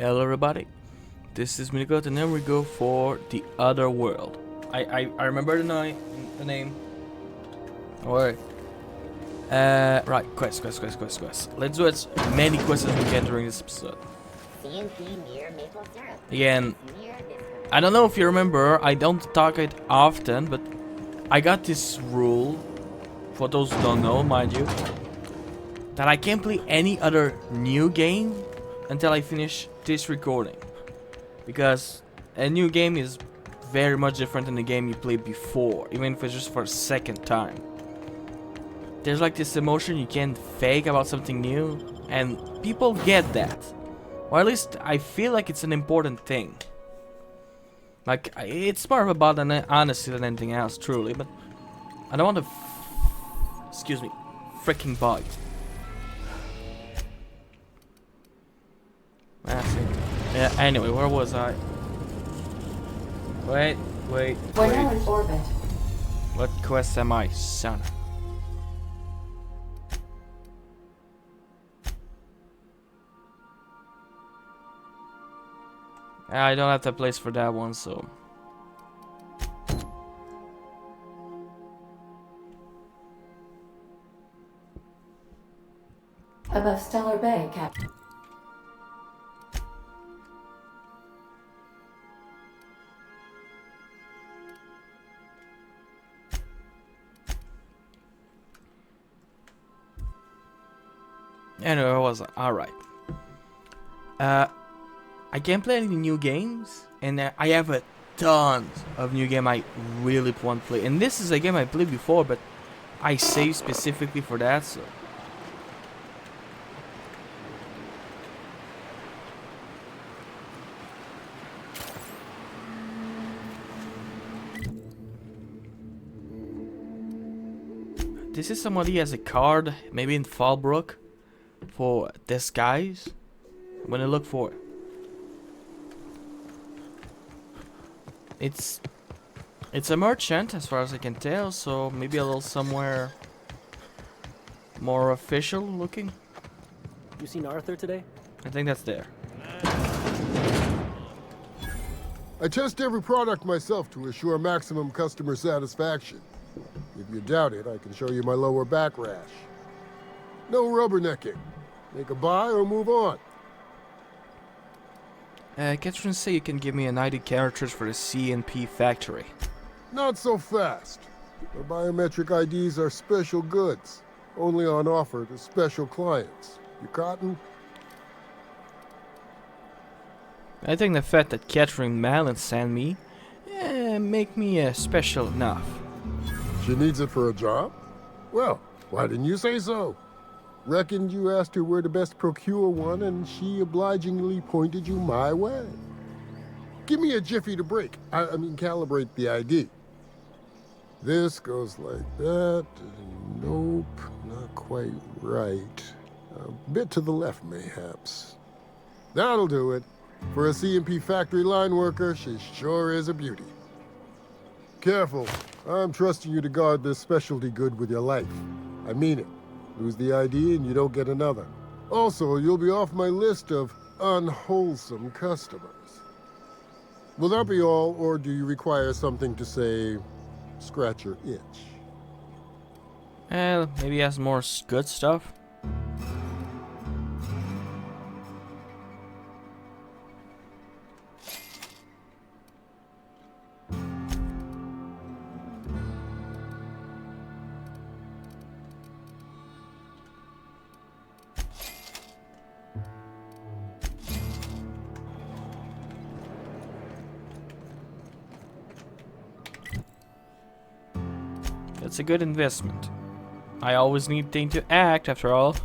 Hello everybody, this is Minikot and then we go for the other world. I remember the name. Alright. Right, quest. Let's do as many quests as we can during this episode. Again, I don't know if you remember, I don't talk it often, but I got this rule, for those who don't know, mind you, that I can't play any other new game until I finish this recording. Because a new game is very much different than the game you played before, even if it's just for a second time. There's like this emotion you can't fake about something new, and people get that. Or at least I feel like it's an important thing. Like, it's more about an honesty than anything else, truly, but I don't want to excuse me, freaking bug. That's it. Yeah, anyway, where was I? Wait. We're now in orbit. What quest am I, son? I don't have the place for that one, so... Above Stellar Bay, Captain. Anyway, I was alright. I can't play any new games, and I have a tons of new game I really want to play. And this is a game I played before, but I saved specifically for that, so... This is somebody who has a card, maybe in Fallbrook, for disguise. I'm gonna look for it. It's a merchant, as far as I can tell, so maybe a little somewhere more official looking. You seen Arthur today? I think that's there. I test every product myself to assure maximum customer satisfaction. If you doubt it, I can show you my lower back rash. No rubbernecking. Make a buy or move on. Catherine say you can give me an ID cartridge for the C&P factory. Not so fast. The biometric IDs are special goods, only on offer to special clients. You cotton? I think the fact that Catherine Malin sent me, make me special enough. She needs it for a job? Well, why didn't you say so? Reckoned you asked her where to best procure one, and she obligingly pointed you my way. Give me a jiffy to break. I mean, calibrate the ID. This goes like that. Nope, not quite right. A bit to the left, mayhaps. That'll do it. For a C&P factory line worker, she sure is a beauty. Careful. I'm trusting you to guard this specialty good with your life. I mean it. Lose the ID and you don't get another. Also, you'll be off my list of unwholesome customers. Will that be all, or do you require something to say, scratch your itch? Maybe he has more good stuff. That's a good investment. I always need things to act, after all.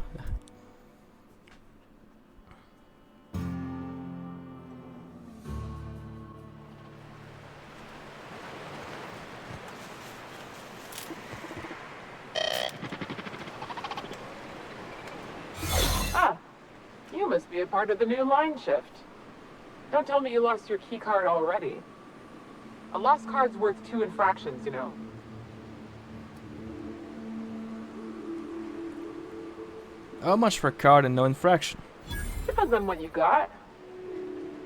Ah, you must be a part of the new line shift. Don't tell me you lost your key card already. A lost card's worth 2 infractions, you know. How much for a card and no infraction? Depends on what you got.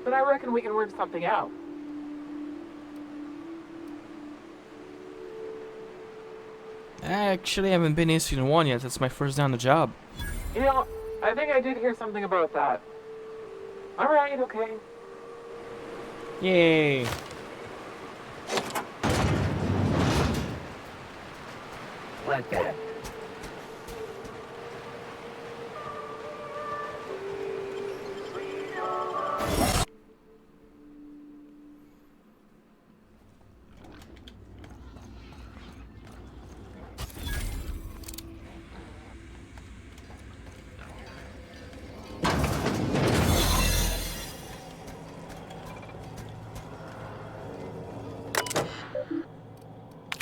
but I reckon we can work something out. I actually haven't been in Season 1 yet. That's my first day on the job. You know, I think I did hear something about that. Alright, okay. Yay. Like that.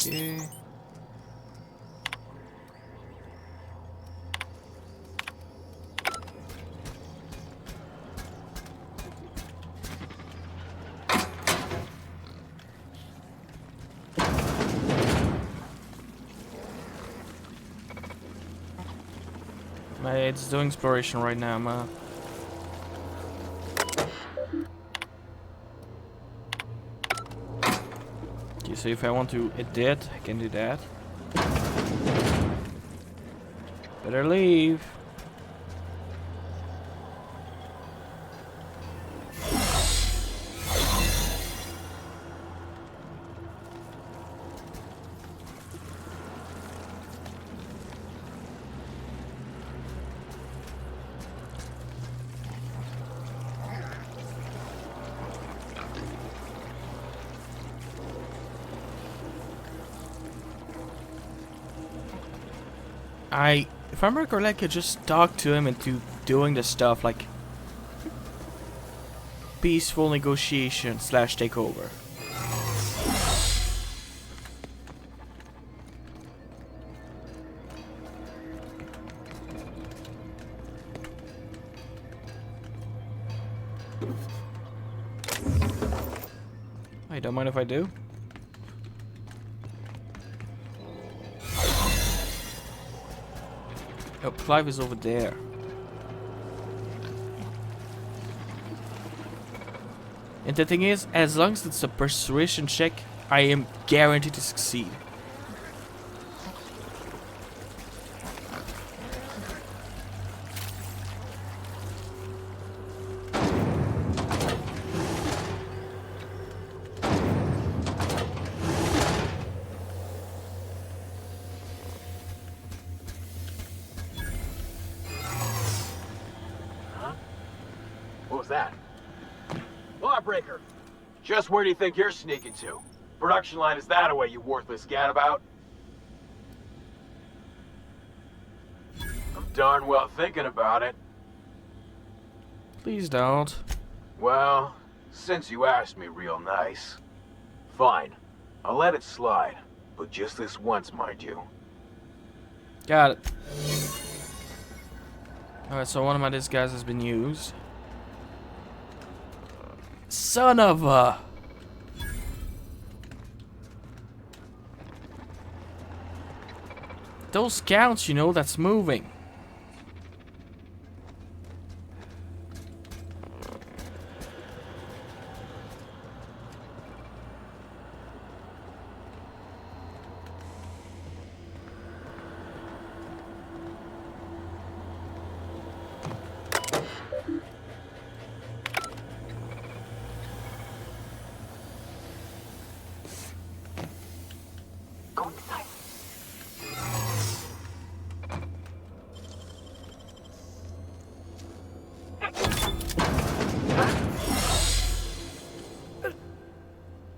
Okay. It's doing exploration right now, man. Okay, so if I want to edit, I can do that. Better leave. If I remember correctly, I could just talk to him into doing the stuff like peaceful negotiation / takeover. I don't mind if I do. Oh, Clive is over there. And the thing is, as long as it's a persuasion check, I am guaranteed to succeed. What was that? Lawbreaker! Just where do you think you're sneaking to? Production line is that away, you worthless gadabout? I'm darn well thinking about it. Please don't. Well, since you asked me real nice. Fine. I'll let it slide. But just this once, mind you. Got it. Alright, so one of my disguises has been used. Son of a... Those scouts, you know, that's moving.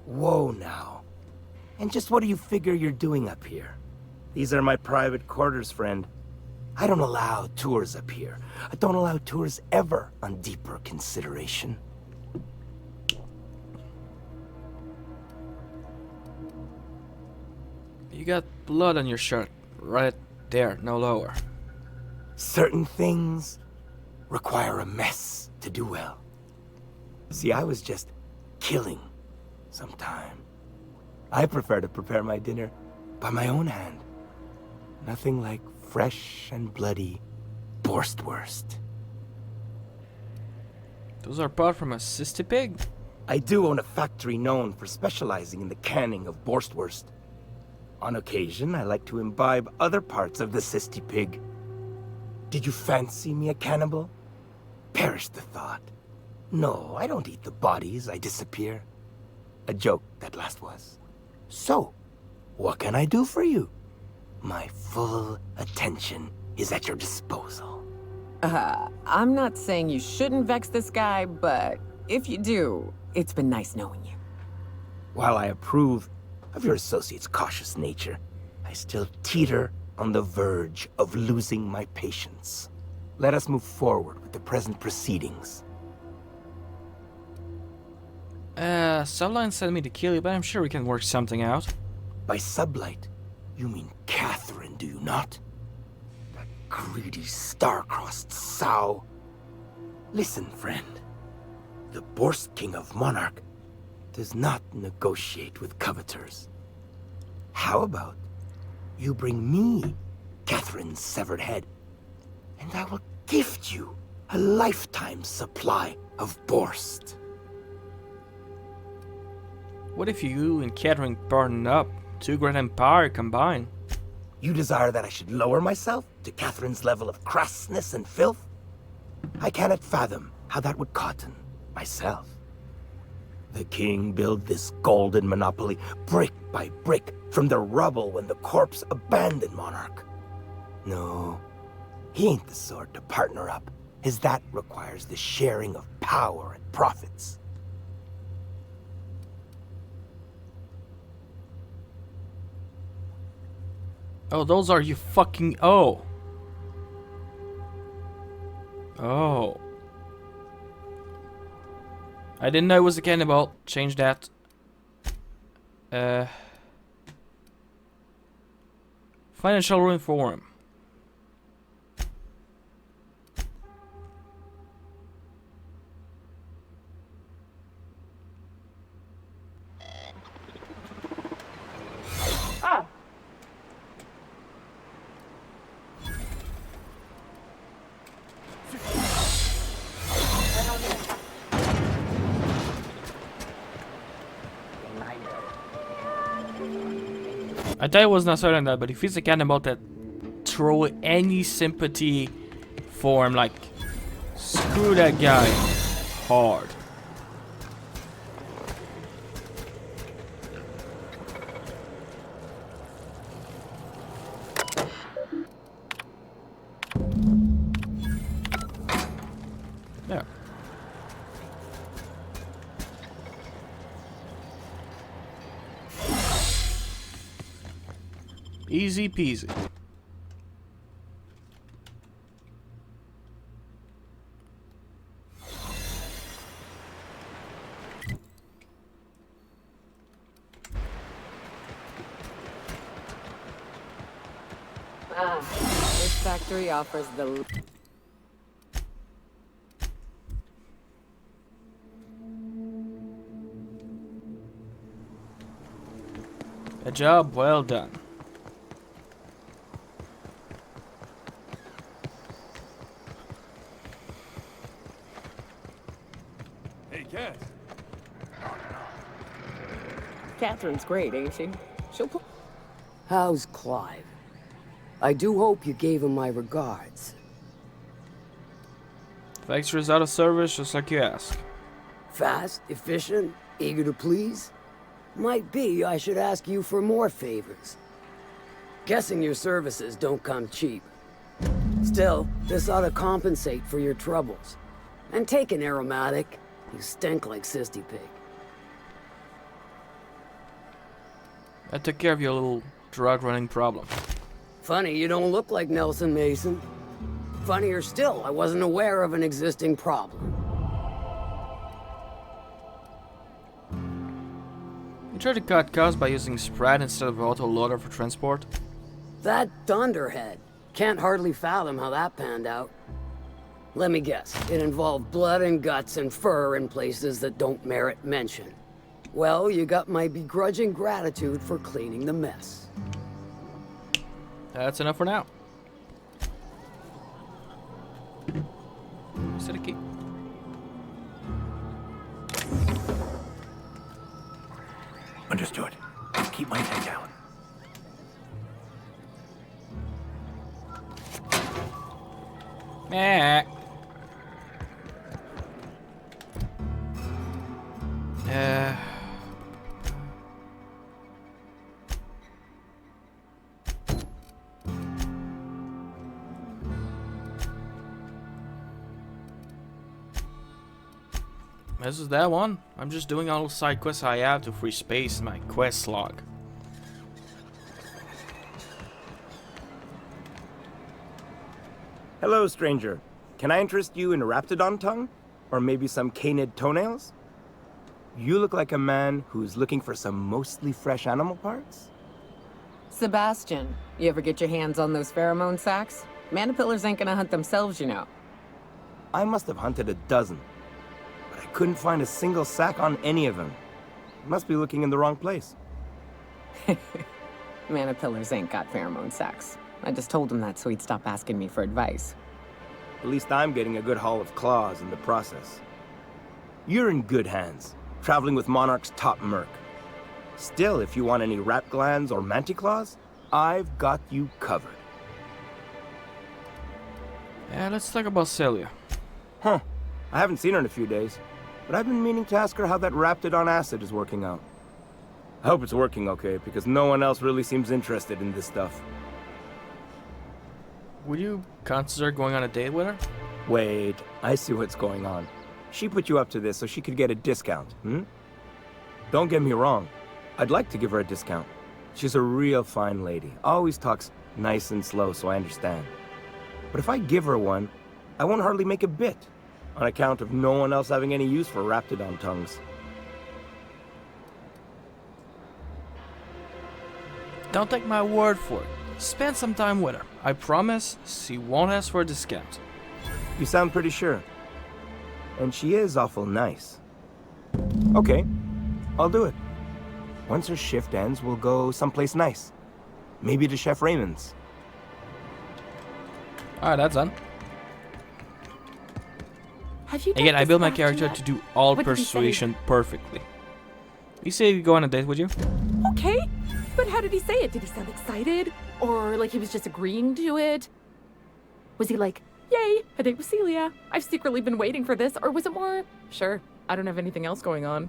Whoa now. And just what do you figure you're doing up here? These are my private quarters, friend. I don't allow tours up here. I don't allow tours ever on deeper consideration. You got blood on your shirt. Right there, no lower. Certain things require a mess to do well. See, I was just killing sometime. I prefer to prepare my dinner by my own hand. Nothing like fresh and bloody Borstwurst. Those are part from a cysty pig? I do own a factory known for specializing in the canning of Borstwurst. On occasion, I like to imbibe other parts of the cysty pig. Did you fancy me a cannibal? Perish the thought. No, I don't eat the bodies, I disappear. A joke, that last was. So, what can I do for you? My full attention is at your disposal. I'm not saying you shouldn't vex this guy, but if you do, it's been nice knowing you. While I approve of your associate's cautious nature, I still teeter on the verge of losing my patience. Let us move forward with the present proceedings. Sublight sent me to kill you, but I'm sure we can work something out. By sublight, you mean Catherine, do you not? That greedy, star-crossed sow. Listen, friend. The Borst King of Monarch does not negotiate with coveters. How about you bring me Catherine's severed head, and I will gift you a lifetime supply of Borst. What if you and Catherine partnered up? Two great empire combined. You desire that I should lower myself to Catherine's level of crassness and filth? I cannot fathom how that would cotton myself. The king built this golden monopoly brick by brick from the rubble when the corpse abandoned Monarch. No, he ain't the sort to partner up, as that requires the sharing of power and profits. Oh, those are you fucking... Oh. Oh. I didn't know it was a cannibal. Change that. Financial ruin for him. Ah, I thought it was not certain that, but if he's a cannibal that throw any sympathy for him, like, screw that guy hard. Yeah. Easy peasy. This factory offers the... A job well done. Hey, Cat. Catherine's great, ain't she? She'll put... How's Clive? I do hope you gave him my regards. Factory's out of service, just like you asked. Fast, efficient, eager to please? Might be I should ask you for more favors. Guessing your services don't come cheap. Still, this ought to compensate for your troubles. And take an aromatic. You stink like Cysty Pig. I took care of your little drug running problem. Funny you don't look like Nelson Mason. Funnier still, I wasn't aware of an existing problem. You tried to cut costs by using Sprat instead of auto-loader for transport? That dunderhead. Can't hardly fathom how that panned out. Let me guess, it involved blood and guts and fur in places that don't merit mention. Well, you got my begrudging gratitude for cleaning the mess. That's enough for now. Is that a key? Understood. Keep my head down. Meh. This is that one. I'm just doing all the side quests I have to free space in my quest log. Hello, stranger. Can I interest you in a raptidon tongue? Or maybe some canid toenails? You look like a man who's looking for some mostly fresh animal parts? Sebastian, you ever get your hands on those pheromone sacs? Manipillars ain't gonna hunt themselves, you know. I must have hunted a dozen, but I couldn't find a single sack on any of them. Must be looking in the wrong place. Manipillars ain't got pheromone sacs. I just told him that so he'd stop asking me for advice. At least I'm getting a good haul of claws in the process. You're in good hands, traveling with Monarch's top merc. Still, if you want any rat glands or manticlaws, I've got you covered. Yeah, let's talk about Celia. Huh. I haven't seen her in a few days, but I've been meaning to ask her how that raptidon acid is working out. I hope it's working okay, because no one else really seems interested in this stuff. Would you consider going on a date with her? Wait, I see what's going on. She put you up to this so she could get a discount, hmm? Don't get me wrong. I'd like to give her a discount. She's a real fine lady. Always talks nice and slow, so I understand. But if I give her one, I won't hardly make a bit, on account of no one else having any use for raptidon tongues. Don't take my word for it. Spend some time with her. I promise she won't ask for a discount. You sound pretty sure. And she is awful nice. Okay, I'll do it. Once her shift ends, we'll go someplace nice. Maybe to Chef Raymond's. Alright, that's done. Have you Again, I built my character yet? to do all What did he say? persuasion perfectly. You say you go on a date with you? Okay, but how did he say it? Did he sound excited? Or like he was just agreeing to it? Was he like, yay, a date with Celia. I've secretly been waiting for this. Or was it more, sure, I don't have anything else going on.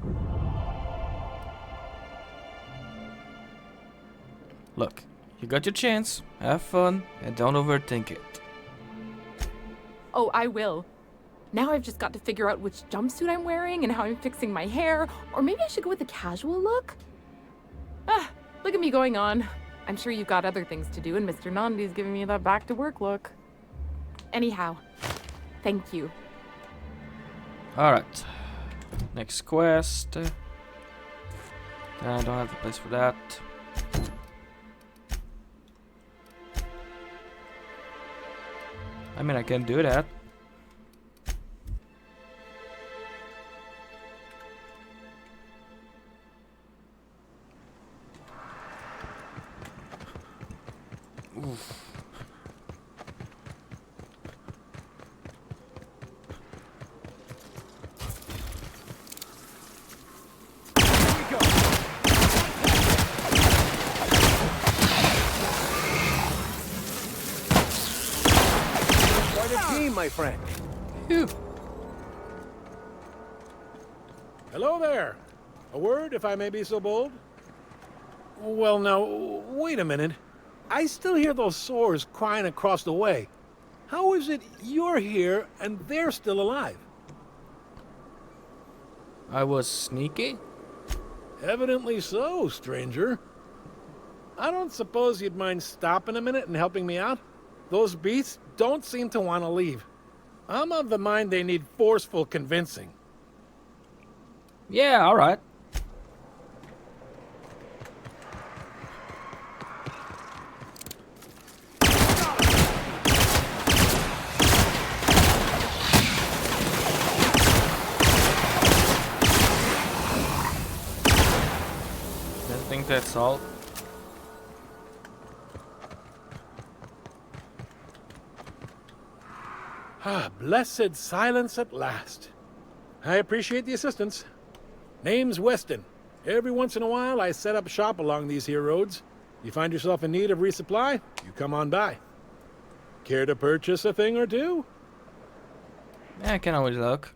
Look, you got your chance. Have fun and don't overthink it. Oh, I will. Now I've just got to figure out which jumpsuit I'm wearing and how I'm fixing my hair. Or maybe I should go with a casual look? Ah, look at me going on. I'm sure you've got other things to do and Mr. Nandi's giving me that back to work look. Anyhow, thank you. Alright. Next quest. I don't have the place for that. I mean, I can do that. Oof. Quite a team, my friend. Phew. Hello there. A word, if I may be so bold? Well, now, wait a minute. I still hear those sores crying across the way. How is it you're here and they're still alive? I was sneaky? Evidently so, stranger. I don't suppose you'd mind stopping a minute and helping me out? Those beasts don't seem to want to leave. I'm of the mind they need forceful convincing. Yeah, alright. I think that's all. Ah, blessed silence at last. I appreciate the assistance. Name's Weston, Every once in a while, I set up shop along these here roads. You find yourself in need of resupply, you come on by. Care to purchase a thing or two? Yeah, I can always look.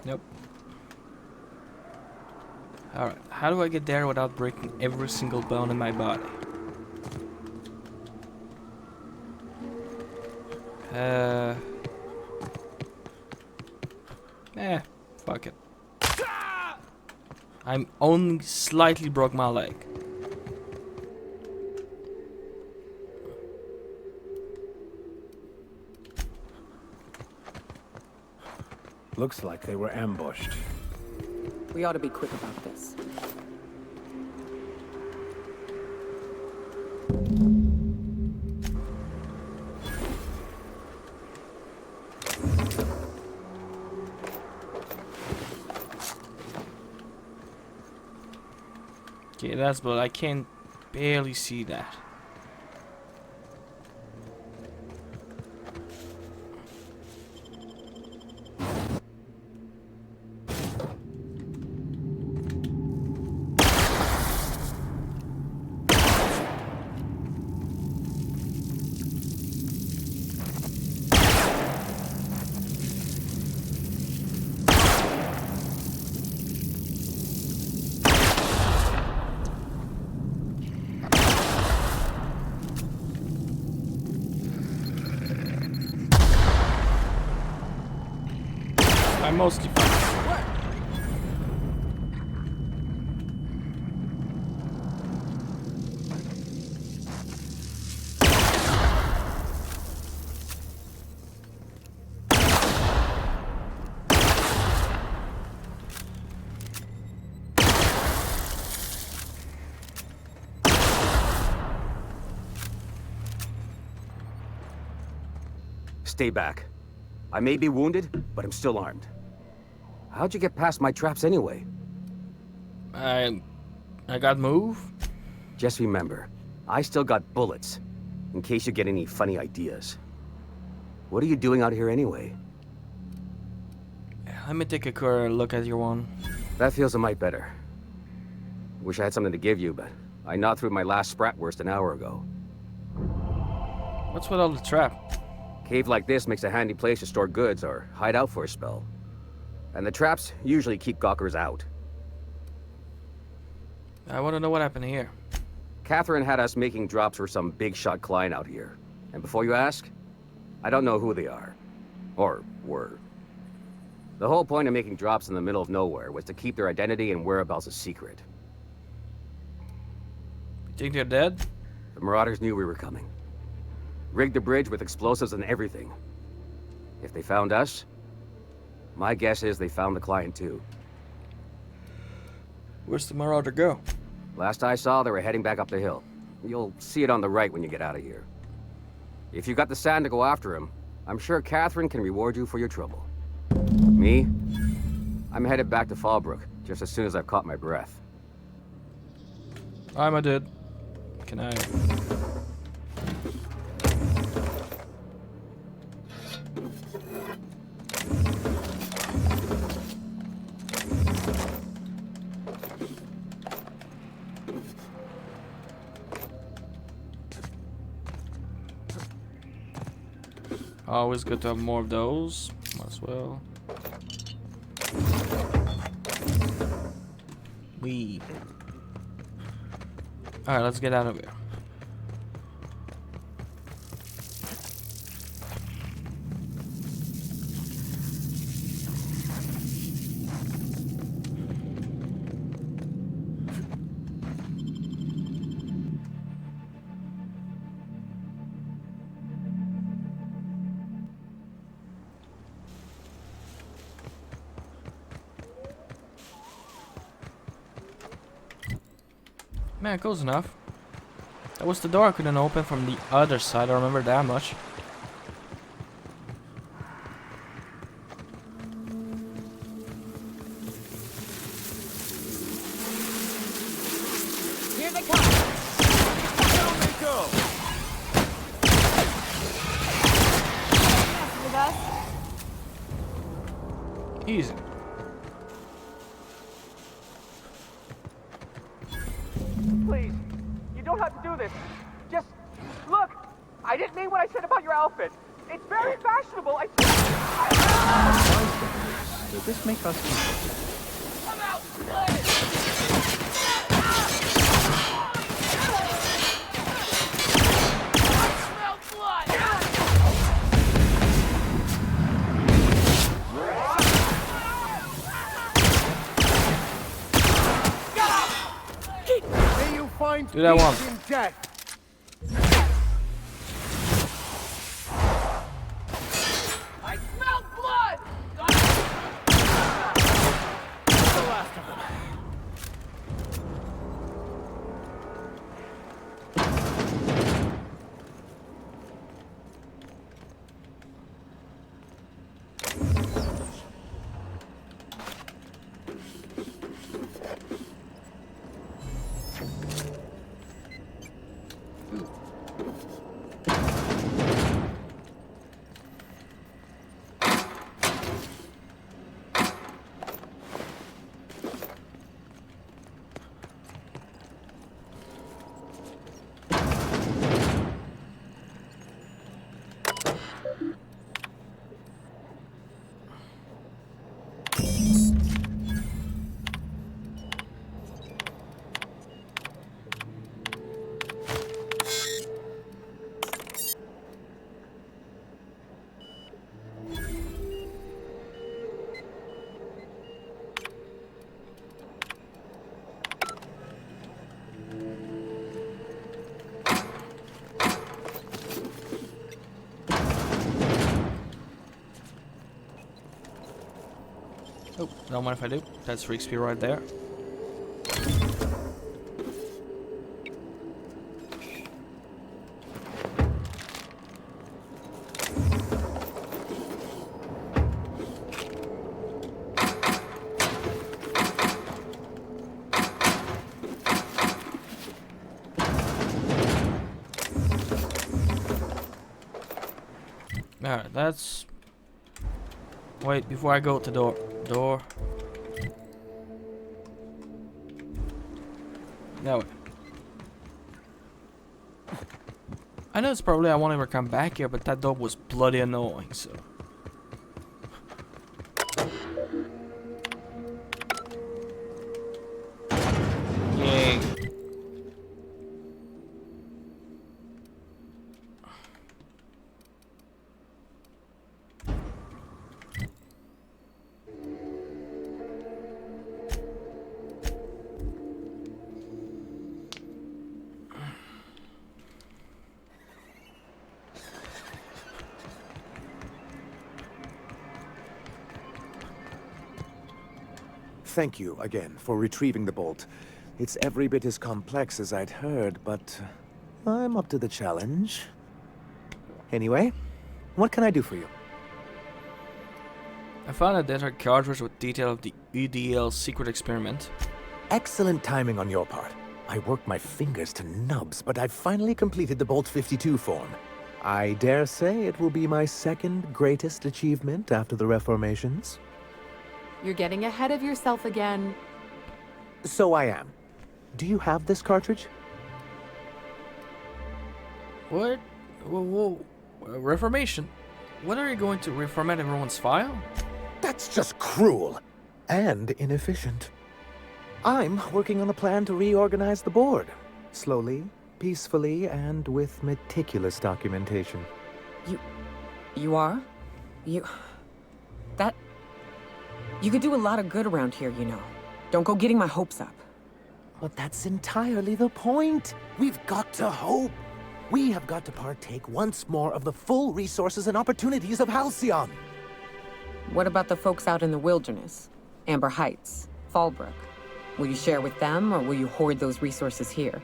Nope. Alright, how do I get there without breaking every single bone in my body? Fuck it. I'm only slightly broke my leg. Looks like they were ambushed. We ought to be quick about this. Okay, that's but I can barely see that. I'm mostly fine. Stay back. I may be wounded, but I'm still armed. How'd you get past my traps anyway? I got move. Just remember, I still got bullets, in case you get any funny ideas. What are you doing out here anyway? Let me take a quick look at your one. That feels a mite better. Wish I had something to give you, but I gnawed through my last Spratwurst an hour ago. What's with all the trap? Cave like this makes a handy place to store goods or hide out for a spell. And the traps usually keep gawkers out. I want to know what happened here. Catherine had us making drops for some big shot client out here. And before you ask, I don't know who they are. Or were. The whole point of making drops in the middle of nowhere was to keep their identity and whereabouts a secret. You think they're dead? The Marauders knew we were coming. Rigged the bridge with explosives and everything. If they found us, my guess is they found the client too. Where's the Marauder go? Last I saw, they were heading back up the hill. You'll see it on the right when you get out of here. If you got the sand to go after him, I'm sure Catherine can reward you for your trouble. Me? I'm headed back to Fallbrook, just as soon as I've caught my breath. I'm a dude. Can I... Always good to have more of those. Might as well. Leave. Alright, let's get out of here. Man, close enough. That was the door I couldn't open from the other side, I remember that much. they come! Down they go! Mess with us. Easy. Please, you don't have to do this. Just look. I didn't mean what I said about your outfit. It's very fashionable. Does this make us equal? I'm out. I smell blood. May you find Do that one. peace in death. I smell blood. The last of them. Oh, don't mind if I do. That's Rick Spear right there. Alright, that's... Wait, before I go to door. No. I know it's probably I won't ever come back here, but that door was bloody annoying, so... Yay. Thank you again for retrieving the bolt. It's every bit as complex as I'd heard, but I'm up to the challenge. Anyway, what can I do for you? I found a data cartridge with detail of the EDL secret experiment. Excellent timing on your part. I worked my fingers to nubs, but I've finally completed the Bolt 52 form. I dare say it will be my second greatest achievement after the Reformations. You're getting ahead of yourself again. So I am. Do you have this cartridge? What? Whoa. Reformation? When are you going to reformat everyone's file? That's just cruel and inefficient. I'm working on a plan to reorganize the board. Slowly, peacefully, and with meticulous documentation. You are? You could do a lot of good around here, you know. Don't go getting my hopes up. But that's entirely the point. We've got to hope. We have got to partake once more of the full resources and opportunities of Halcyon. What about the folks out in the wilderness? Amber Heights, Fallbrook. Will you share with them, or will you hoard those resources here?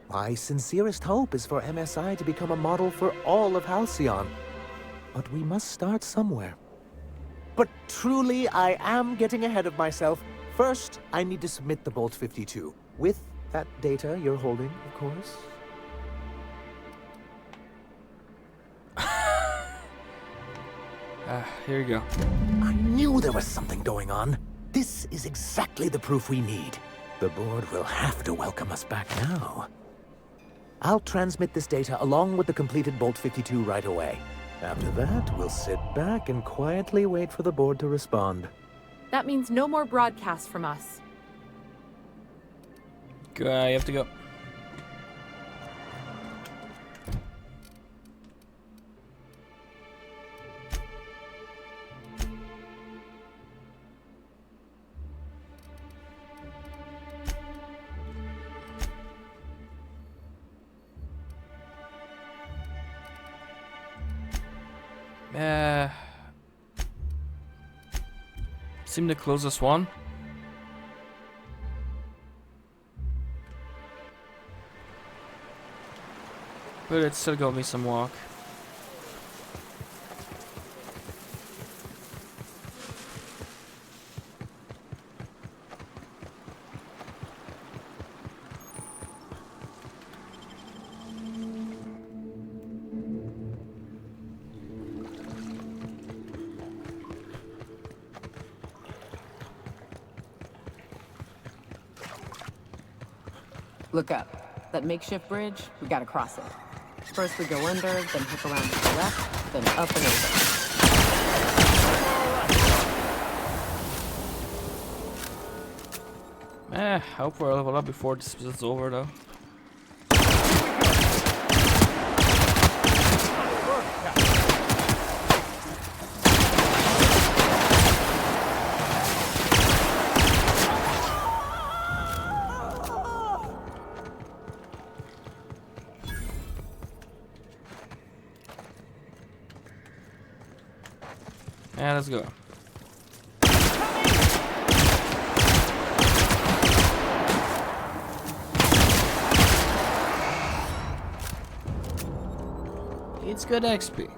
My sincerest hope is for MSI to become a model for all of Halcyon. But we must start somewhere. But truly, I am getting ahead of myself. First, I need to submit the Bolt 52, with That data you're holding, of course. Here you go. I knew there was something going on. This is exactly the proof we need. The board will have to welcome us back now. I'll transmit this data along with the completed Bolt 52 right away. After that, we'll sit back and quietly wait for the board to respond. That means no more broadcasts from us. You have to go. Seem the closest one. But it's still got me some walk. Look up. That makeshift bridge, we gotta cross it. First we go under, then hook around to the left, then up and over. I hope we're level up before this is over though. Yeah, let's go. It's good XP.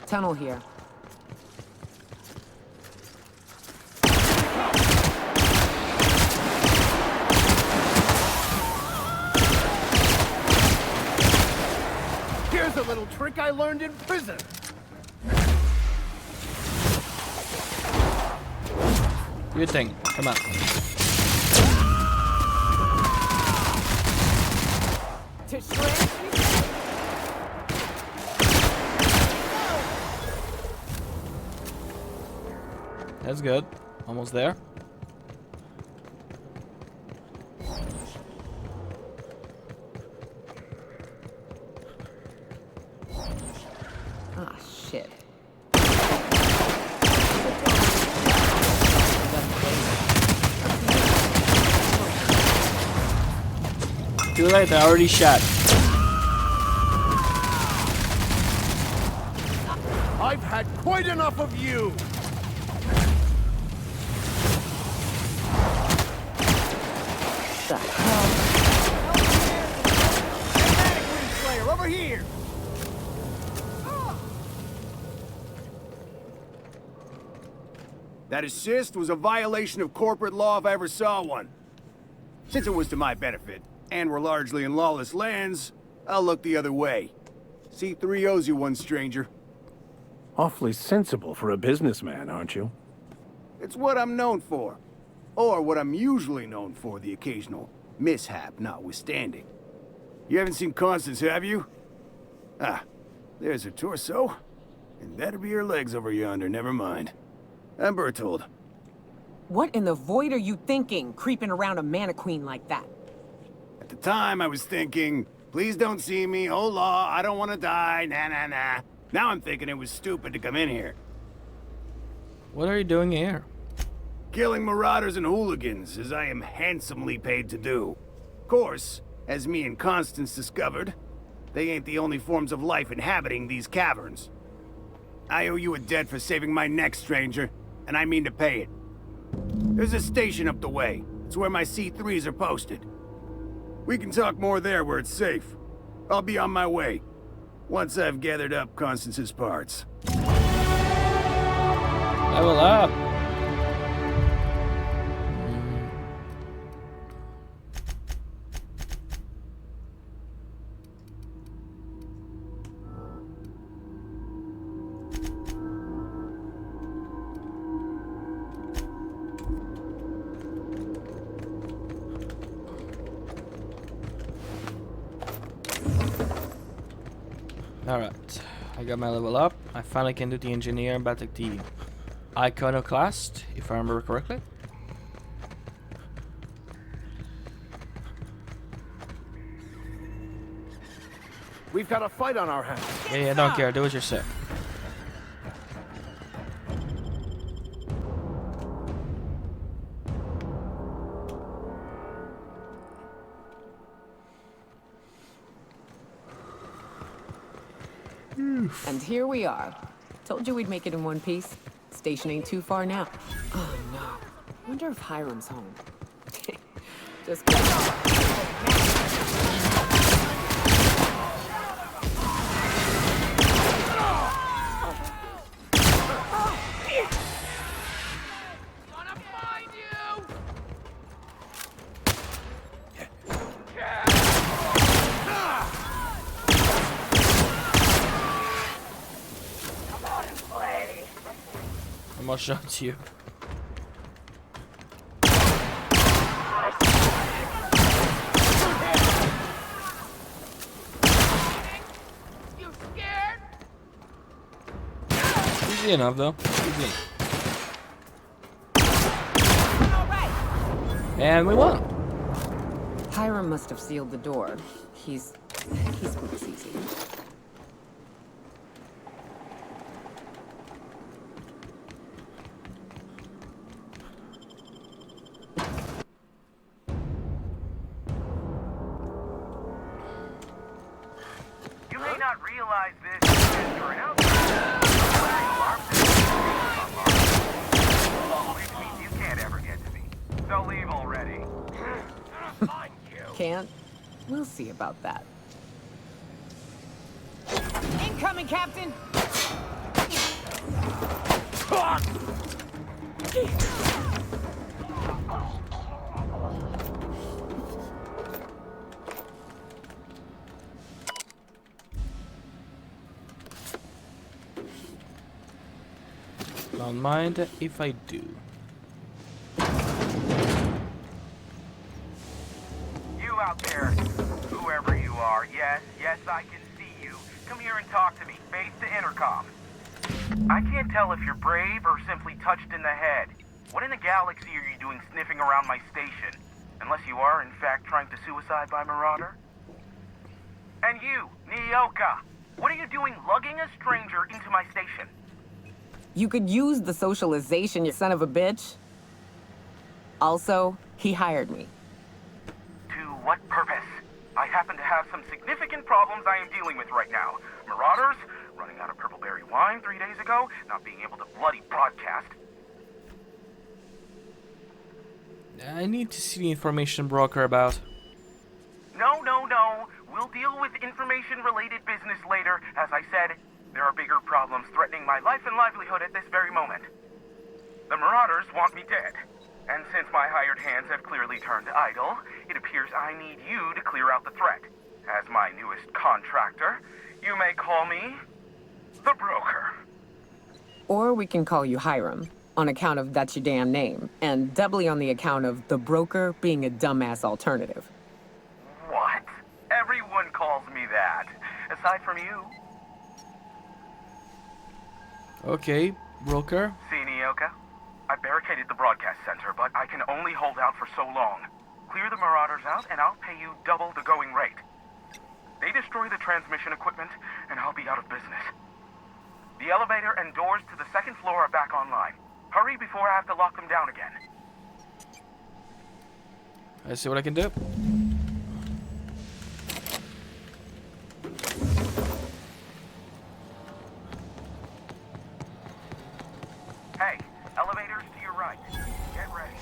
Tunnel here. Here's a little trick I learned in prison. Good thing. Come on. To shred? That's good. Almost there. Ah, shit. Too late, I already shot. I've had quite enough of you. The hell? Slayer, over here. That assist was a violation of corporate law if I ever saw one. Since it was to my benefit, and we're largely in lawless lands, I'll look the other way. C3 owes you one, stranger. Awfully sensible for a businessman, aren't you? It's what I'm known for. Or what I'm usually known for, the occasional mishap notwithstanding. You haven't seen Constance, have you? Ah, there's her torso. And that'll be her legs over yonder, never mind. I'm Bertold. What in the void are you thinking, creeping around a mannequin like that? At the time, I was thinking, please don't see me, oh law, I don't want to die, nah nah nah. Now I'm thinking it was stupid to come in here. What are you doing here? Killing marauders and hooligans, as I am handsomely paid to do. Of course, as me and Constance discovered, they ain't the only forms of life inhabiting these caverns. I owe you a debt for saving my neck, stranger, and I mean to pay it. There's a station up the way. It's where my C3s are posted. We can talk more there where it's safe. I'll be on my way, once I've gathered up Constance's parts. Level up. Alright, I got my level up. I finally can do the engineer and battle the iconoclast, if I remember correctly. We've got a fight on our hands. Yeah, I don't care. Do as you say. And here we are. Told you we'd make it in one piece. Station ain't too far now. Oh no. Wonder if Hiram's home. Just I'm gonna show it to you. Easy enough, though. Easy enough. And we won. Hiram must have sealed the door. He's moves easy. You may not realize this, but you're an outsider. Which means you can't ever get to me. So leave already. Can't? We'll see about that. Incoming, Captain! Don't mind if I do. You out there, whoever you are, yes, I can see you. Come here and talk to me, face to intercom. I can't tell if you're brave or simply touched in the head. What in the galaxy are you doing sniffing around my station? Unless you are, in fact, trying to suicide by Marauder? And you, Nyoka, what are you doing lugging a stranger into my station? You could use the socialization, you son of a bitch. Also, he hired me. To what purpose? I happen to have some significant problems I am dealing with right now. Marauders, running out of purple berry wine 3 days ago, not being able to bloody broadcast. I need to see the information broker about. No. We'll deal with information-related business later. As I said, there are bigger problems threatening my life and livelihood at this very moment. The Marauders want me dead. And since my hired hands have clearly turned idle, it appears I need you to clear out the threat. As my newest contractor, you may call me the Broker. Or we can call you Hiram, on account of that's your damn name, and doubly on the account of the Broker being a dumbass alternative. What? Everyone calls me that, aside from you. Okay, broker. See, Nyoka? I barricaded the broadcast center, but I can only hold out for so long. Clear the Marauders out, and I'll pay you double the going rate. They destroy the transmission equipment, and I'll be out of business. The elevator and doors to the second floor are back online. Hurry before I have to lock them down again. Let's see what I can do. Hey, elevators to your right. Get ready.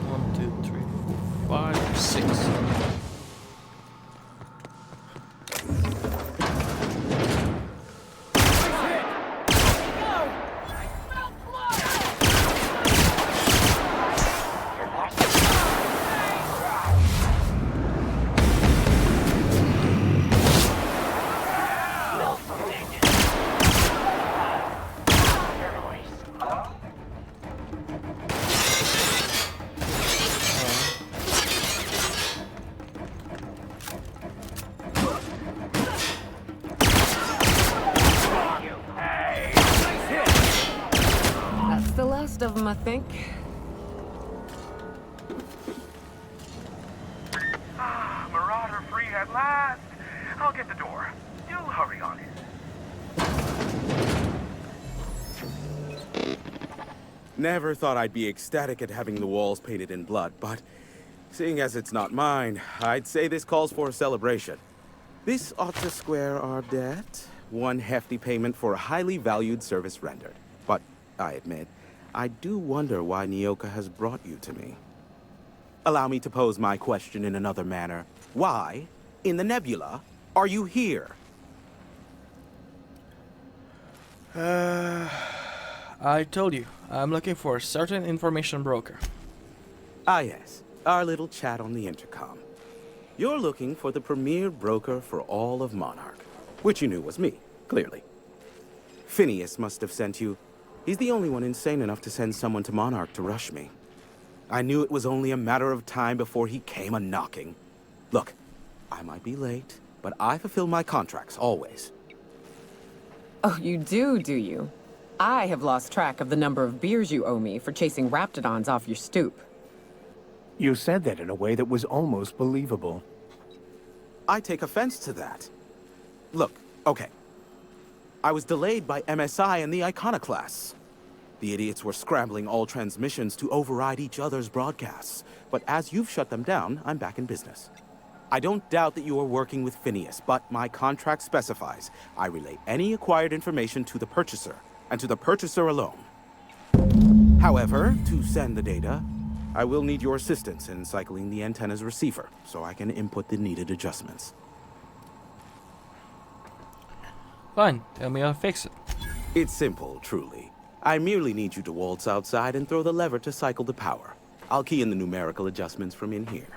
1, 2, 3, 4, 5, 6. most of them, I think. Marauder free at last. I'll get the door. You hurry on in. Never thought I'd be ecstatic at having the walls painted in blood, but seeing as it's not mine, I'd say this calls for a celebration. This ought to square our debt. One hefty payment for a highly valued service rendered. But I admit, I do wonder why Nyoka has brought you to me. Allow me to pose my question in another manner. Why, in the nebula, are you here? I told you, I'm looking for a certain information broker. Ah yes, our little chat on the intercom. You're looking for the premier broker for all of Monarch, which you knew was me, clearly. Phineas must have sent you. He's the only one insane enough to send someone to Monarch to rush me. I knew it was only a matter of time before he came a-knocking. Look, I might be late, but I fulfill my contracts, always. Oh, you do you? I have lost track of the number of beers you owe me for chasing raptidons off your stoop. You said that in a way that was almost believable. I take offense to that. Look, okay. I was delayed by MSI and the Iconoclasts. The idiots were scrambling all transmissions to override each other's broadcasts. But as you've shut them down, I'm back in business. I don't doubt that you are working with Phineas, but my contract specifies I relay any acquired information to the purchaser, and to the purchaser alone. However, to send the data, I will need your assistance in cycling the antenna's receiver, so I can input the needed adjustments. Fine, tell me how to fix it. It's simple, truly. I merely need you to waltz outside and throw the lever to cycle the power. I'll key in the numerical adjustments from in here.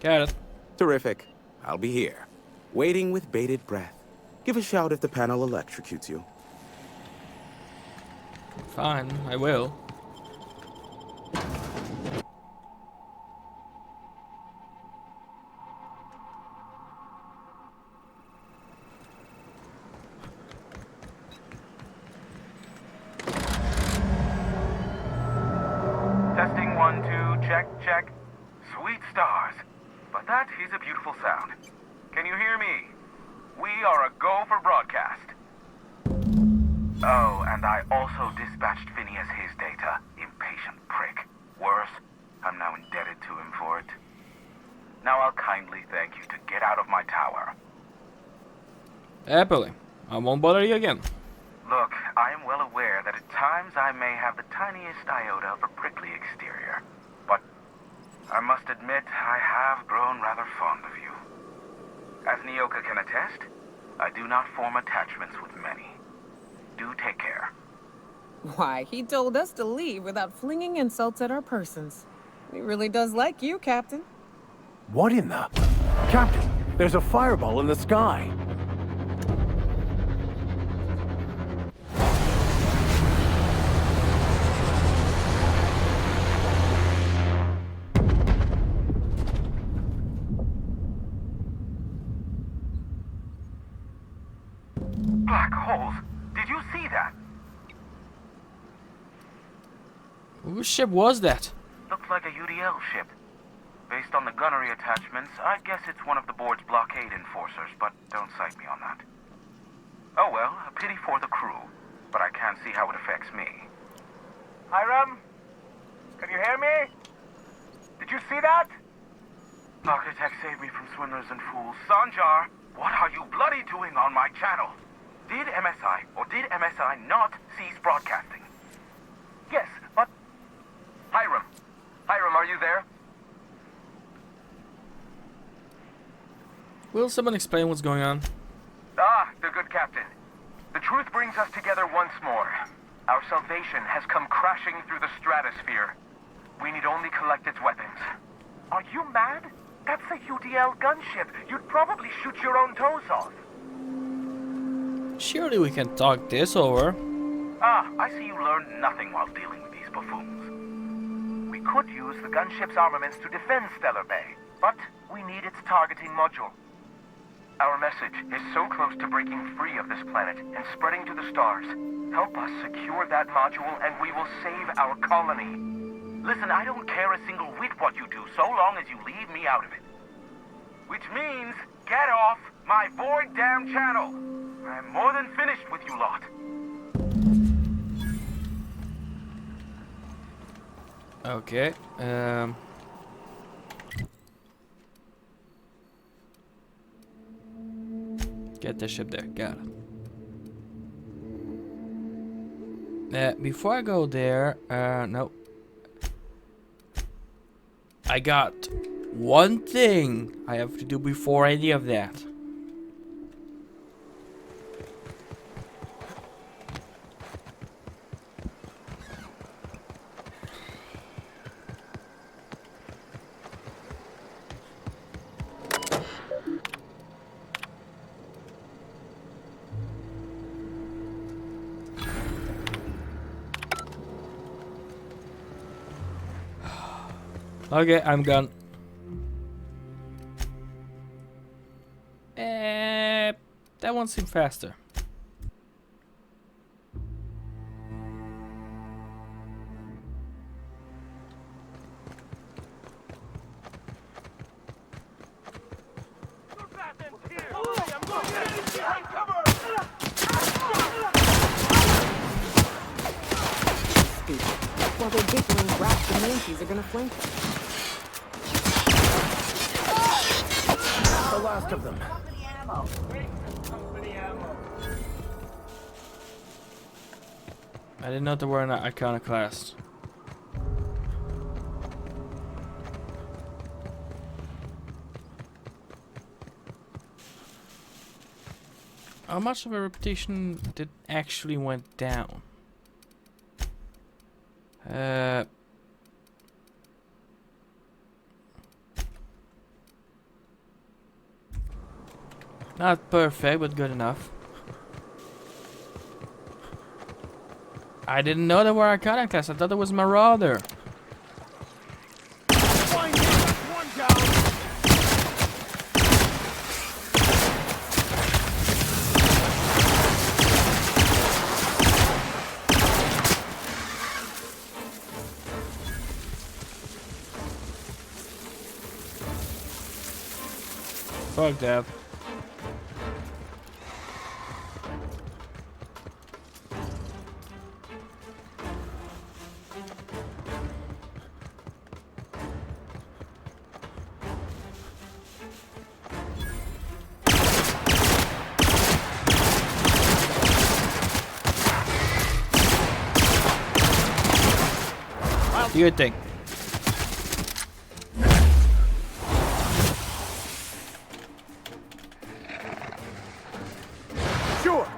Got it. Terrific. I'll be here, waiting with bated breath. Give a shout if the panel electrocutes you. Fine, I will. Testing 1, 2, check, check. Sweet stars. But that is a beautiful sound. Can you hear me? We are a go for broadcast. Oh, and I also dispatched Phineas his data. Impatient prick. Worse, I'm now indebted to him for it. Now I'll kindly thank you to get out of my tower. Happily. I won't bother you again. Look, I am well aware that at times I may have the tiniest iota of a prickly exterior. But I must admit, I have grown rather fond of you. As Nyoka can attest, I do not form attachments with many. Do take care. Why, he told us to leave without flinging insults at our persons. He really does like you, Captain. What in the... Captain, there's a fireball in the sky. Black holes. Did you see that? Whose ship was that? Looks like a UDL ship. Based on the gunnery attachments, I guess it's one of the board's blockade enforcers, but don't cite me on that. Oh well, a pity for the crew, but I can't see how it affects me. Hiram? Can you hear me? Did you see that? Architect saved me from swindlers and fools. Sanjar, what are you bloody doing on my channel? Did MSI or did MSI not cease broadcasting? Yes, but... Hiram. Hiram, are you there? Will someone explain what's going on? Ah, the good captain. The truth brings us together once more. Our salvation has come crashing through the stratosphere. We need only collect its weapons. Are you mad? That's a UDL gunship. You'd probably shoot your own toes off. Surely we can talk this over. Ah, I see you learned nothing while dealing with these buffoons. We could use the gunship's armaments to defend Stellar Bay, but we need its targeting module. Our message is so close to breaking free of this planet and spreading to the stars. Help us secure that module and we will save our colony. Listen, I don't care a single whit what you do, so long as you leave me out of it. Which means, get off my void damn channel. I'm more than finished with you lot. Okay. Get the ship there. Got it. Before I go there, no. I got one thing I have to do before any of that. Okay, I'm gone. That one seemed faster. While they're giggling, rats and mankeys are gonna flank them. The last of them. I didn't know there were an iconoclast. How much of a reputation did actually went down? Not perfect, but good enough. I didn't know there were iconoclasts. I thought there was Marauder. Fuck that. Do your thing. Sure.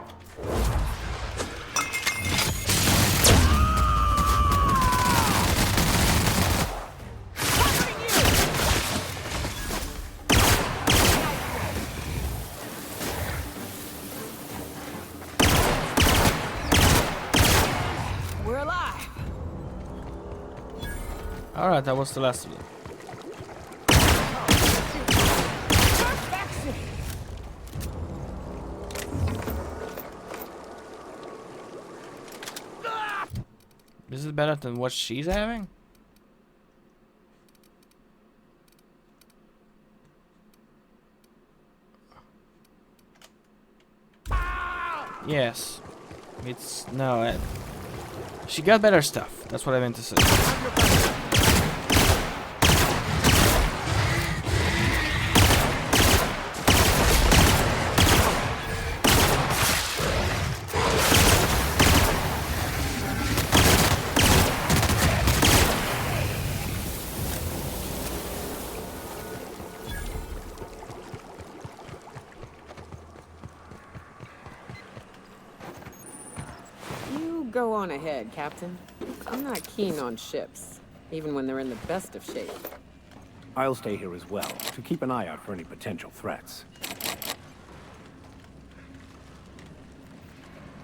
We're alive. Alright, that was the last of them. Is it better than what she's having? Yes. It's... no, she got better stuff. That's what I meant to say. You go on ahead, Captain. I'm not keen on ships, even when they're in the best of shape. I'll stay here as well, to keep an eye out for any potential threats.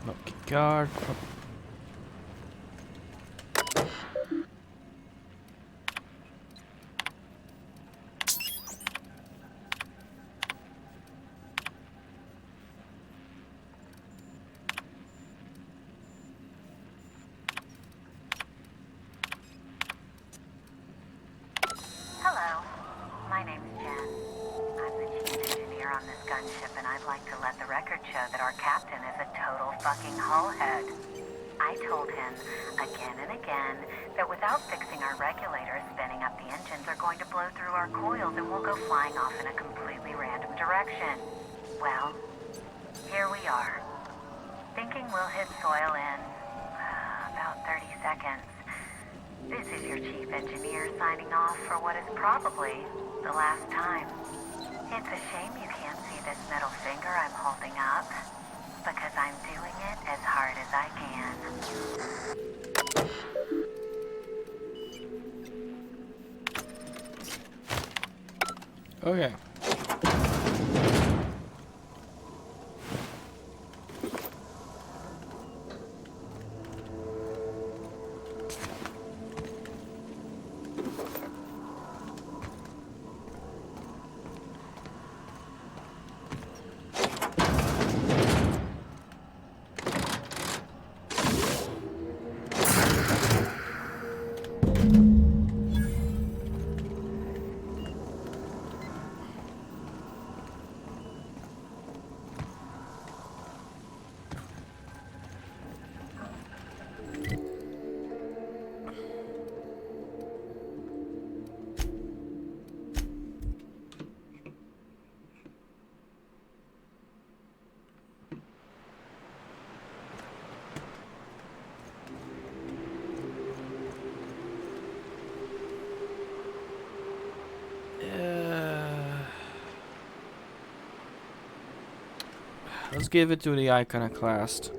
Okay, guard. like to let the record show that our captain is a total fucking hullhead. I told him again and again that without fixing our regulators, spinning up the engines are going to blow through our coils and we'll go flying off in a completely random direction. Well, here we are. Thinking we'll hit soil in about 30 seconds. This is your chief engineer signing off for what is probably the last time. It's a shame you can't see this middle finger I'm holding up, because I'm doing it as hard as I can. Okay. Let's give it to the Iconoclast.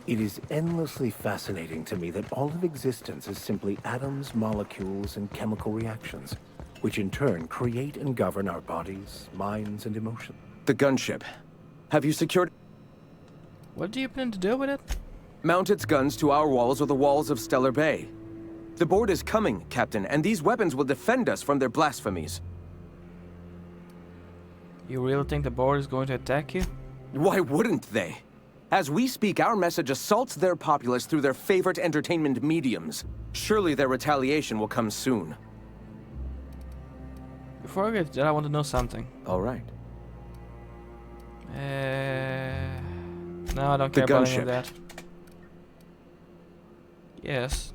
It is endlessly fascinating to me that all of existence is simply atoms, molecules, and chemical reactions, which in turn create and govern our bodies, minds, and emotions. The gunship. Have you secured... What do you plan to do with it? Mount its guns to our walls or the walls of Stellar Bay. The board is coming, Captain, and these weapons will defend us from their blasphemies. You really think the board is going to attack you? Why wouldn't they? As we speak, our message assaults their populace through their favorite entertainment mediums. Surely their retaliation will come soon. Before I get to that, I want to know something. All right. No, I don't care about any of that. Yes.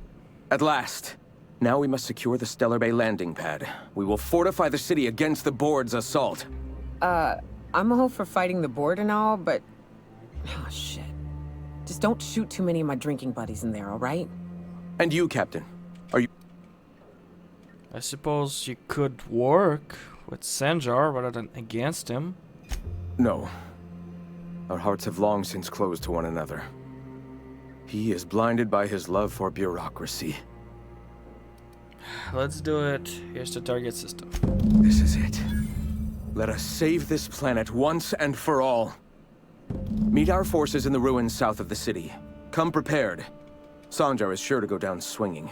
At last. Now we must secure the Stellar Bay landing pad. We will fortify the city against the board's assault. I'm all for fighting the board and all, but... Oh, shit. Just don't shoot too many of my drinking buddies in there, alright? And you, Captain? Are you... I suppose you could work with Sanjar rather than against him. No. Our hearts have long since closed to one another. He is blinded by his love for bureaucracy. Let's do it. Here's the target system. This is it. Let us save this planet once and for all. Meet our forces in the ruins south of the city. Come prepared. Sanjar is sure to go down swinging.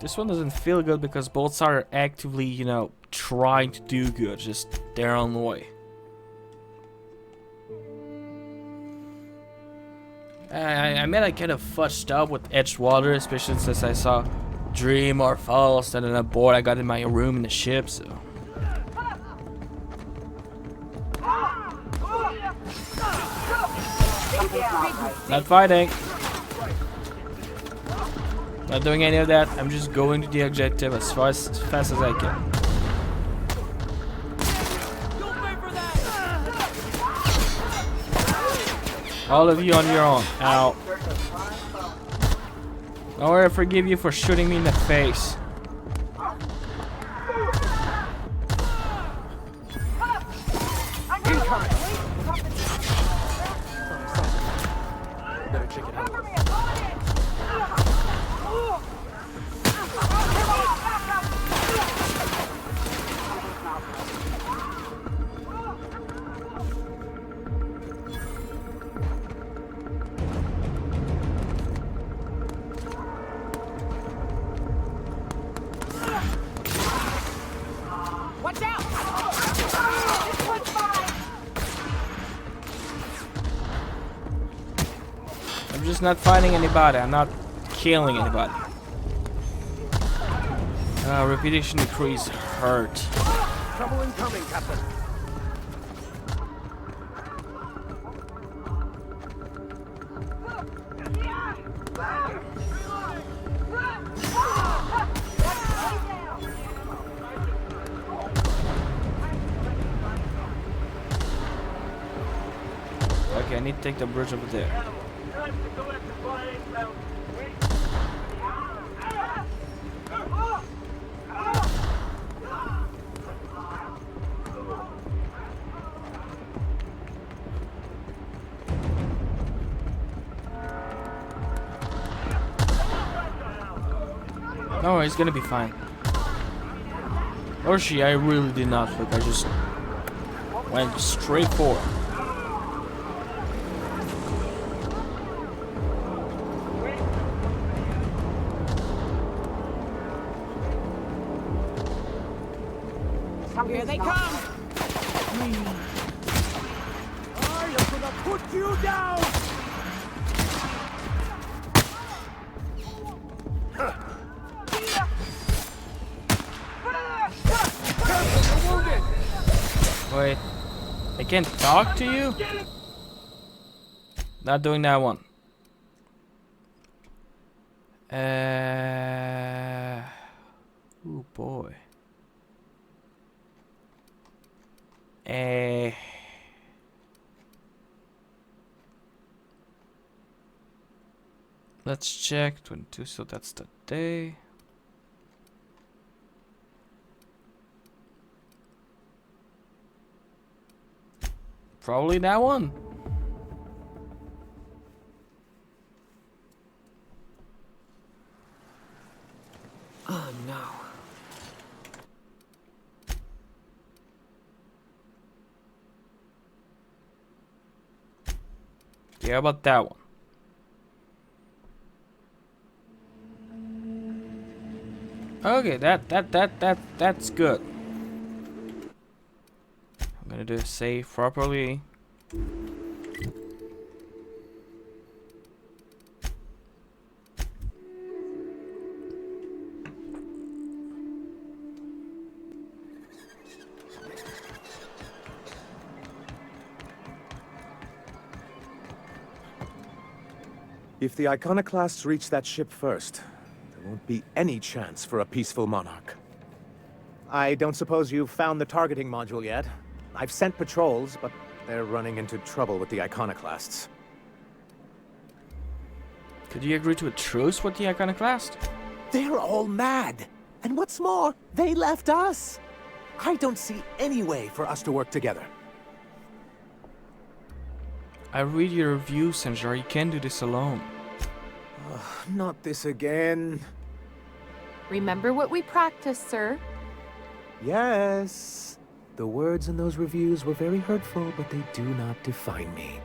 This one doesn't feel good because both sides are actively, you know, trying to do good, just their own way. I mean, I kind of fudged up with Edgewater, especially since I saw Dream or False and then a board I got in my room in the ship, so. Not fighting. Not doing any of that. I'm just going to the objective as fast as I can. All of you on your own. Ow. Don't worry, I forgive you for shooting me in the face. Better check it out. I'm just not fighting anybody. I'm not killing anybody. Repetition decrease hurt. Trouble incoming, Captain. Okay, I need to take the bridge over there. No, he's gonna be fine. Or she, I really did not look. I just went straight for her. Here they come! I am gonna put you down! Wait, I can't talk to you? Not doing that one. Oh boy. Let's check 22, so that's the day. Probably that one. Oh no. Yeah, about that one. Okay, that's good. I'm gonna do save properly. If the Iconoclasts reach that ship first, there won't be any chance for a peaceful monarch. I don't suppose you've found the targeting module yet. I've sent patrols, but they're running into trouble with the Iconoclasts. Could you agree to a truce with the Iconoclast? They're all mad! And what's more, they left us! I don't see any way for us to work together. I read your reviews, Sanjar. You can't do this alone. Not this again. Remember what we practiced, sir. Yes. The words in those reviews were very hurtful, but they do not define me.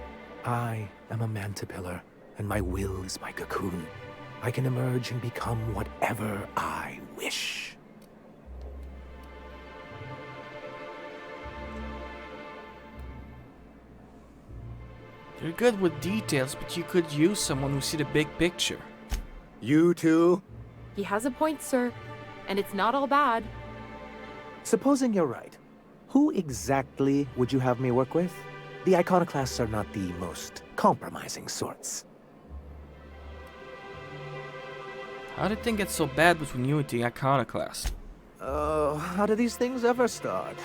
I am a mantipillar, and my will is my cocoon. I can emerge and become whatever I wish. You're good with details, but you could use someone who see the big picture. You too? He has a point, sir. And it's not all bad. Supposing you're right, who exactly would you have me work with? The Iconoclasts are not the most compromising sorts. How did things get so bad between you and the Iconoclast? How do these things ever start?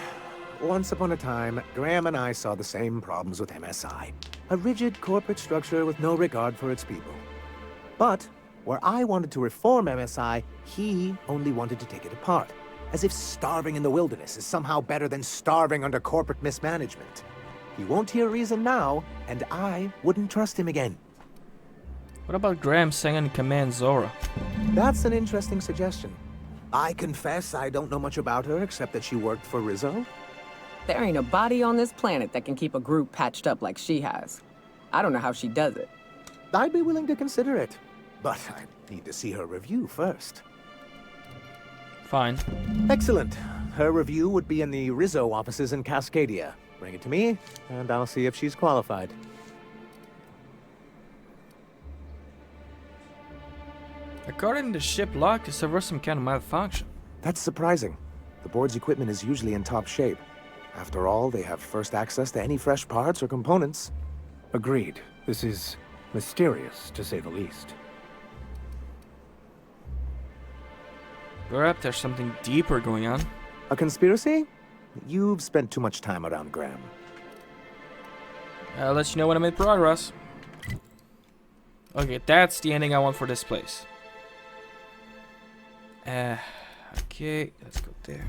Once upon a time, Graham and I saw the same problems with MSI. A rigid corporate structure with no regard for its people. But, where I wanted to reform MSI, he only wanted to take it apart. As if starving in the wilderness is somehow better than starving under corporate mismanagement. He won't hear reason now, and I wouldn't trust him again. What about Graham second command Zora? That's an interesting suggestion. I confess I don't know much about her except that she worked for Rizzo. There ain't a body on this planet that can keep a group patched up like she has. I don't know how she does it. I'd be willing to consider it, but I need to see her review first. Fine. Excellent. Her review would be in the Rizzo offices in Cascadia. Bring it to me, and I'll see if she's qualified. According to the ship log, there was some kind of malfunction. That's surprising. The board's equipment is usually in top shape. After all, they have first access to any fresh parts or components. Agreed. This is mysterious, to say the least. Perhaps there's something deeper going on. A conspiracy? You've spent too much time around Graham. I'll let you know when I made progress. Okay, that's the ending I want for this place. Okay, let's go there.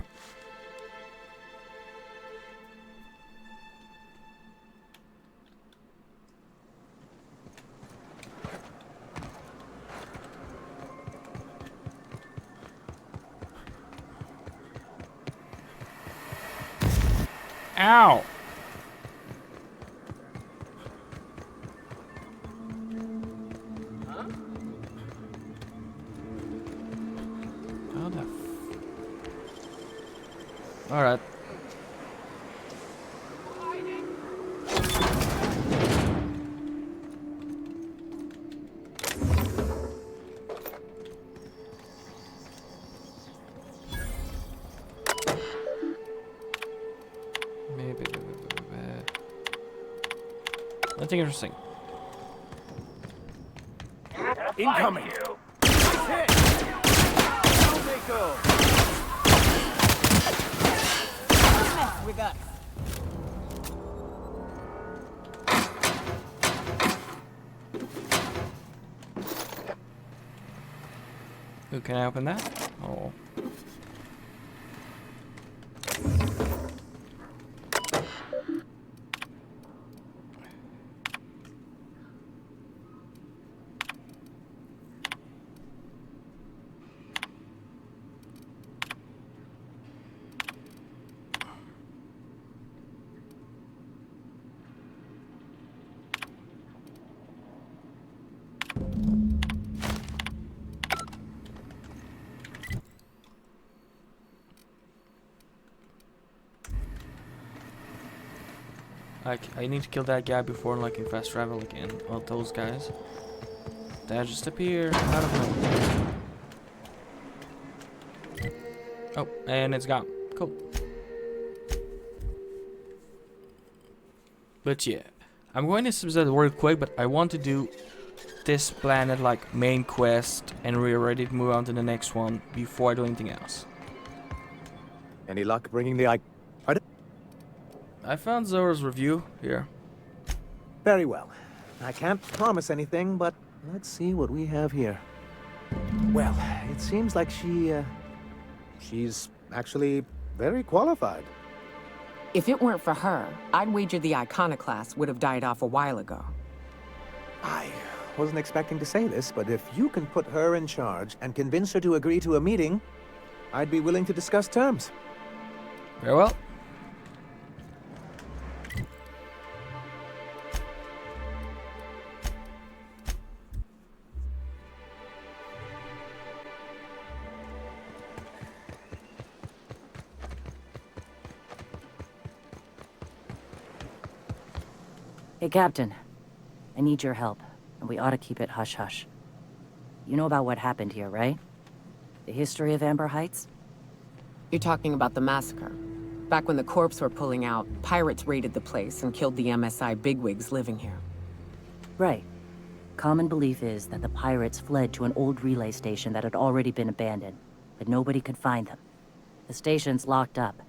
Ow! How the Alright. Maybe. Nothing interesting. Incoming! Hit! Down they go! With us. Ooh, can I open that? Oh. I need to kill that guy before unlocking fast travel again. All those guys. That just appear out of nowhere. Oh, and it's gone. Cool. But yeah, I'm going to skip that real quick, but I want to do this planet like main quest, and we're ready to move on to the next one before I do anything else. Any luck bringing the I found Zora's review here. Very well. I can't promise anything, but let's see what we have here. Well, it seems like she's actually very qualified. If it weren't for her, I'd wager the Iconoclast would have died off a while ago. I wasn't expecting to say this, but if you can put her in charge and convince her to agree to a meeting, I'd be willing to discuss terms. Very well. Hey, Captain. I need your help, and we ought to keep it hush-hush. You know about what happened here, right? The history of Amber Heights? You're talking about the massacre. Back when the corps were pulling out, pirates raided the place and killed the MSI bigwigs living here. Right. Common belief is that the pirates fled to an old relay station that had already been abandoned, but nobody could find them. The station's locked up,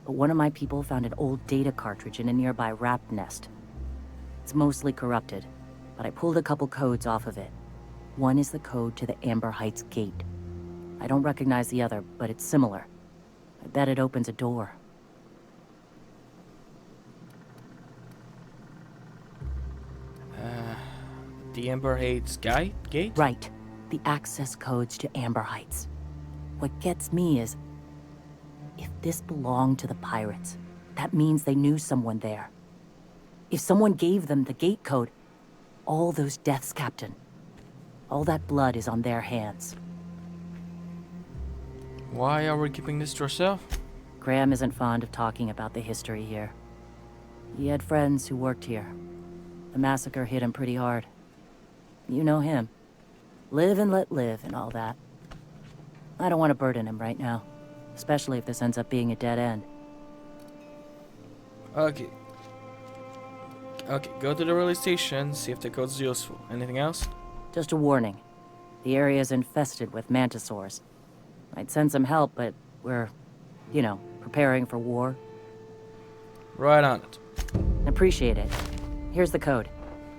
but one of my people found an old data cartridge in a nearby rat nest. It's mostly corrupted, but I pulled a couple codes off of it. One is the code to the Amber Heights gate. I don't recognize the other, but it's similar. I bet it opens a door. The Amber Heights gate? Right. The access codes to Amber Heights. What gets me is, if this belonged to the pirates, that means they knew someone there. If someone gave them the gate code, all those deaths, Captain, all that blood is on their hands. Why are we keeping this to ourselves? Graham isn't fond of talking about the history here. He had friends who worked here. The massacre hit him pretty hard. You know him. Live and let live and all that. I don't want to burden him right now, especially if this ends up being a dead end. Okay. Okay, go to the relay station, see if the code's useful. Anything else? Just a warning. The area is infested with mantisaurs. I'd send some help, but we're, you know, preparing for war. Right on it. Appreciate it. Here's the code.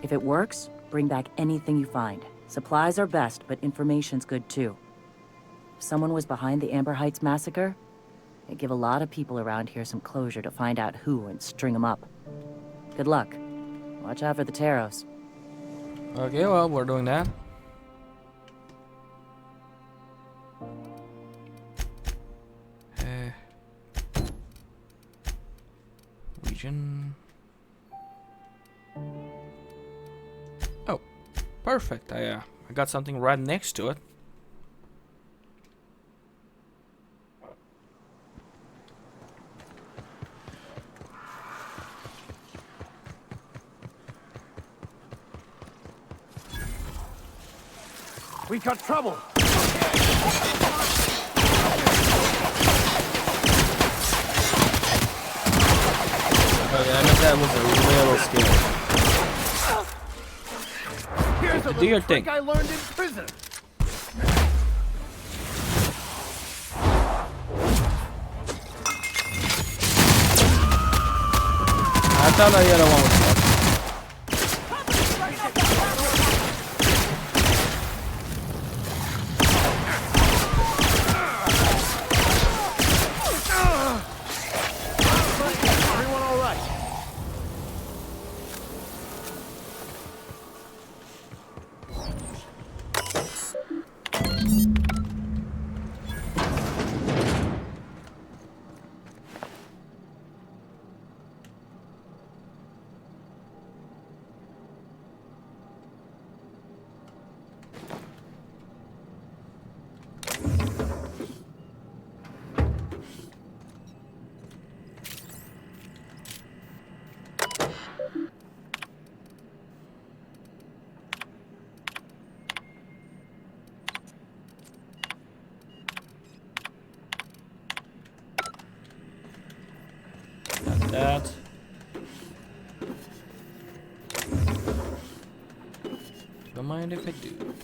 If it works, bring back anything you find. Supplies are best, but information's good too. If someone was behind the Amber Heights massacre, it'd give a lot of people around here some closure to find out who and string them up. Good luck. Watch out for the Taros. Okay, well, we're doing that. Region. Oh, perfect. I got something right next to it. We got trouble. Okay, I meant that was a little scary. Here's a Do your little trick thing. I learned in prison. I thought the other one was stuck. Everyone all right? Got that. Don't mind if I do.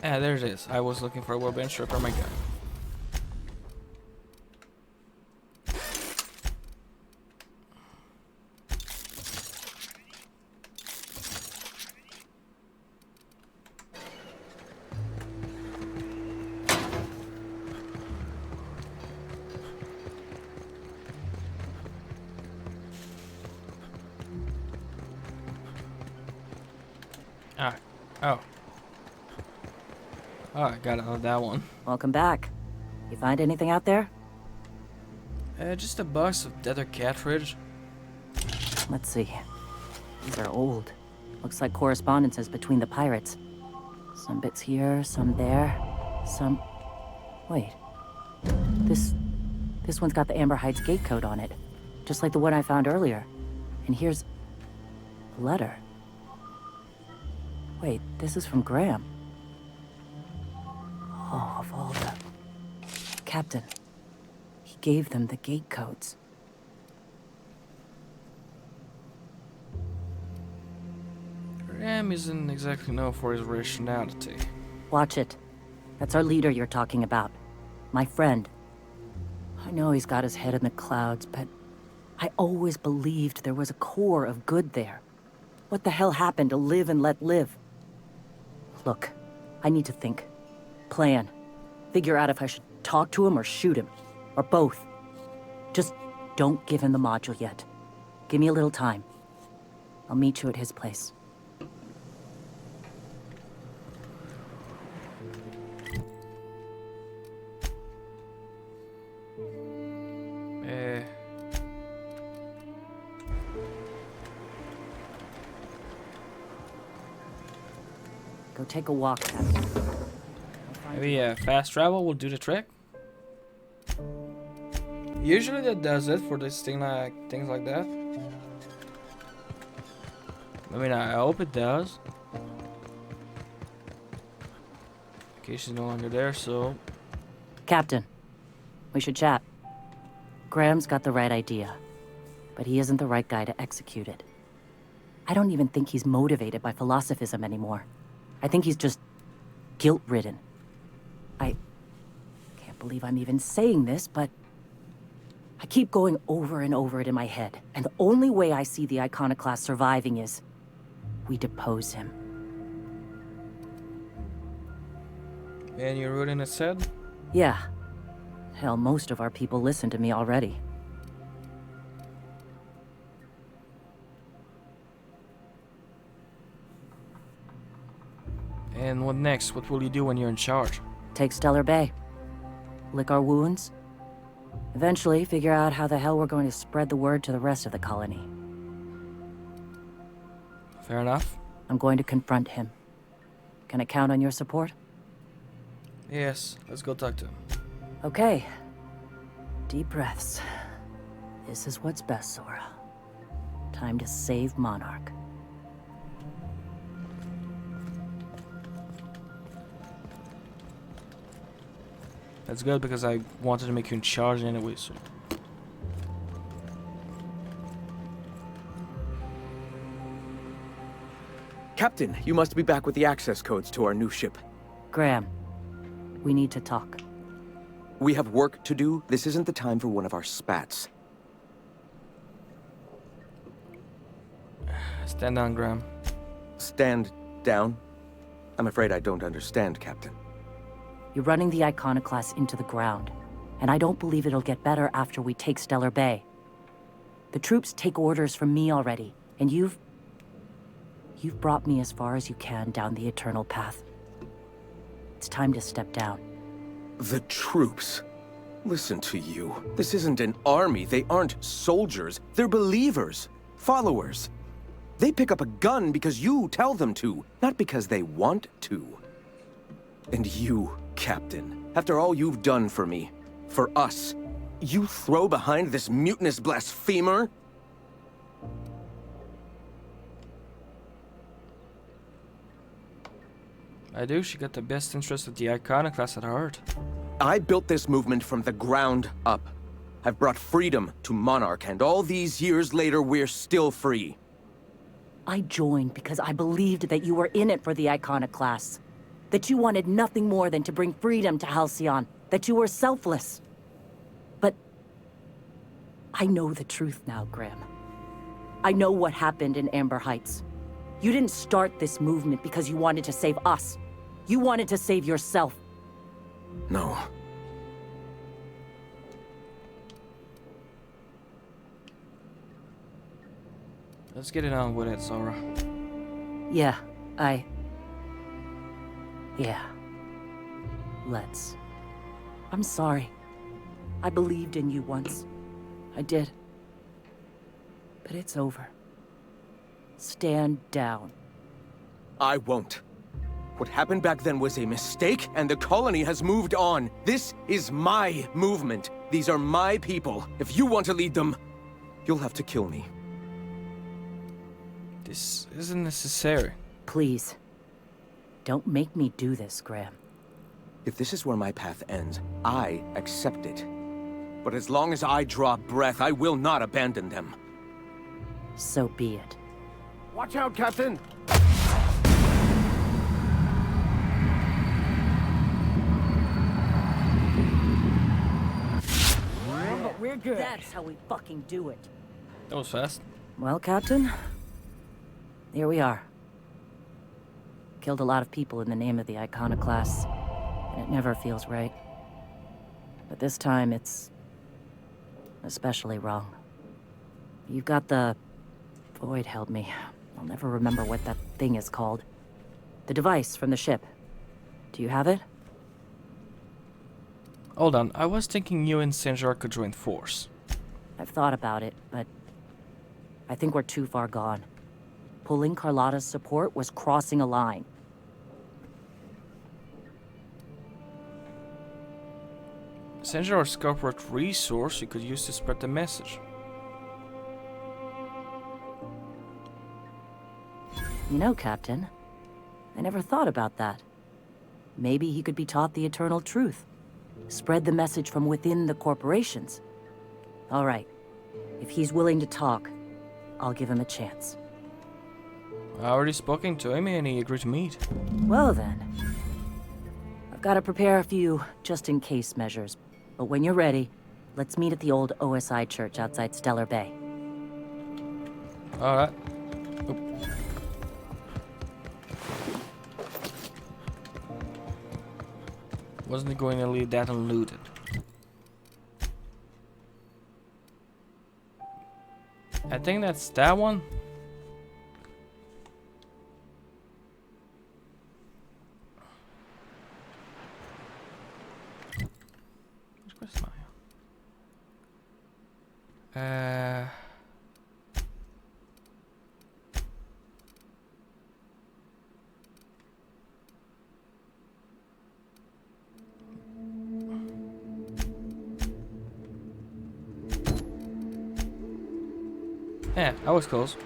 Ah, there it is. I was looking for a workbench to repair my gun. Ah, oh. Oh, I got out of that one. Welcome back. You find anything out there? Just a box of tether cartridge. Let's see. These are old. Looks like correspondences between the pirates. Some bits here, some there, some... Wait. This one's got the Amber Heights gate code on it. Just like the one I found earlier. And here's... a letter. Wait, this is from Graham. Oh, of all the... Captain. He gave them the gate codes. Graham isn't exactly known for his rationality. Watch it. That's our leader you're talking about. My friend. I know he's got his head in the clouds, but I always believed there was a core of good there. What the hell happened to live and let live? Look, I need to think. Plan. Figure out if I should talk to him or shoot him. Or both. Just don't give him the module yet. Give me a little time. I'll meet you at his place. Go take a walk, Captain. Maybe fast travel will do the trick. Usually that does it for this thing, like things like that. I mean, I hope it does. Okay, she's no longer there, so... Captain, we should chat. Graham's got the right idea, but he isn't the right guy to execute it. I don't even think he's motivated by philosophism anymore. I think he's just guilt-ridden. I can't believe I'm even saying this, but I keep going over and over it in my head, and the only way I see the Iconoclast surviving is we depose him. And you're ruling his head? Yeah. Hell, most of our people listen to me already. And what next? What will you do when you're in charge? Take Stellar Bay. Lick our wounds. Eventually, figure out how the hell we're going to spread the word to the rest of the colony. Fair enough. I'm going to confront him. Can I count on your support? Yes, let's go talk to him. Okay. Deep breaths. This is what's best, Sora. Time to save Monarch. That's good because I wanted to make you in charge anyway, so... Captain, you must be back with the access codes to our new ship. Graham, we need to talk. We have work to do. This isn't the time for one of our spats. Stand down, Graham. Stand down? I'm afraid I don't understand, Captain. You're running the Iconoclast into the ground, and I don't believe it'll get better after we take Stellar Bay. The troops take orders from me already, and you've brought me as far as you can down the eternal path. It's time to step down. The troops? Listen to you. This isn't an army. They aren't soldiers. They're believers. Followers. They pick up a gun because you tell them to, not because they want to. And you, Captain, after all you've done for me, for us, you throw behind this mutinous blasphemer? I do. She got the best interest of the Iconoclast at heart. I built this movement from the ground up. I've brought freedom to Monarch, and all these years later, we're still free. I joined because I believed that you were in it for the Iconoclasts. That you wanted nothing more than to bring freedom to Halcyon. That you were selfless. But I know the truth now, Graham. I know what happened in Amber Heights. You didn't start this movement because you wanted to save us. You wanted to save yourself. No. Let's get it on with it, Sora. Yeah. Let's. I'm sorry. I believed in you once. I did. But it's over. Stand down. I won't. What happened back then was a mistake, and the colony has moved on. This is my movement. These are my people. If you want to lead them, you'll have to kill me. This isn't necessary. Please. Don't make me do this, Graham. If this is where my path ends, I accept it. But as long as I draw breath, I will not abandon them. So be it. Watch out, Captain! But we're good. That's how we fucking do it. That was fast. Well, Captain, here we are. Killed a lot of people in the name of the Iconoclasts, and it never feels right. But this time, it's especially wrong. You've got the... Void held me. I'll never remember what that thing is called. The device from the ship. Do you have it? Hold on, I was thinking you and Sinjar could join force. I've thought about it, but I think we're too far gone. Pulling Carlotta's support was crossing a line. Senjor's corporate resource you could use to spread the message. You know, Captain, I never thought about that. Maybe he could be taught the eternal truth. Spread the message from within the corporations. All right. If he's willing to talk, I'll give him a chance. I already spoken to him and he agreed to meet. Well then. I've got to prepare a few just-in-case measures. But when you're ready, let's meet at the old OSI church outside Stellar Bay. Alright. Wasn't going to leave that unlooted. I think that's that one. Where's my... Yeah, that was close.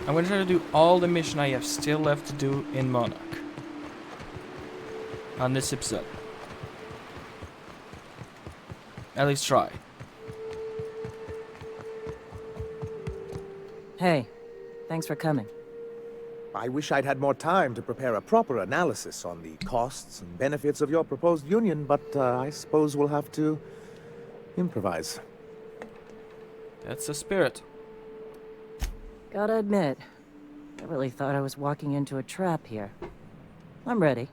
I'm gonna try to do all the mission I have still left to do in Monarch on this episode. At least try. Hey, thanks for coming. I wish I'd had more time to prepare a proper analysis on the costs and benefits of your proposed union, but I suppose we'll have to improvise. That's the spirit. Gotta admit, I really thought I was walking into a trap here. I'm ready.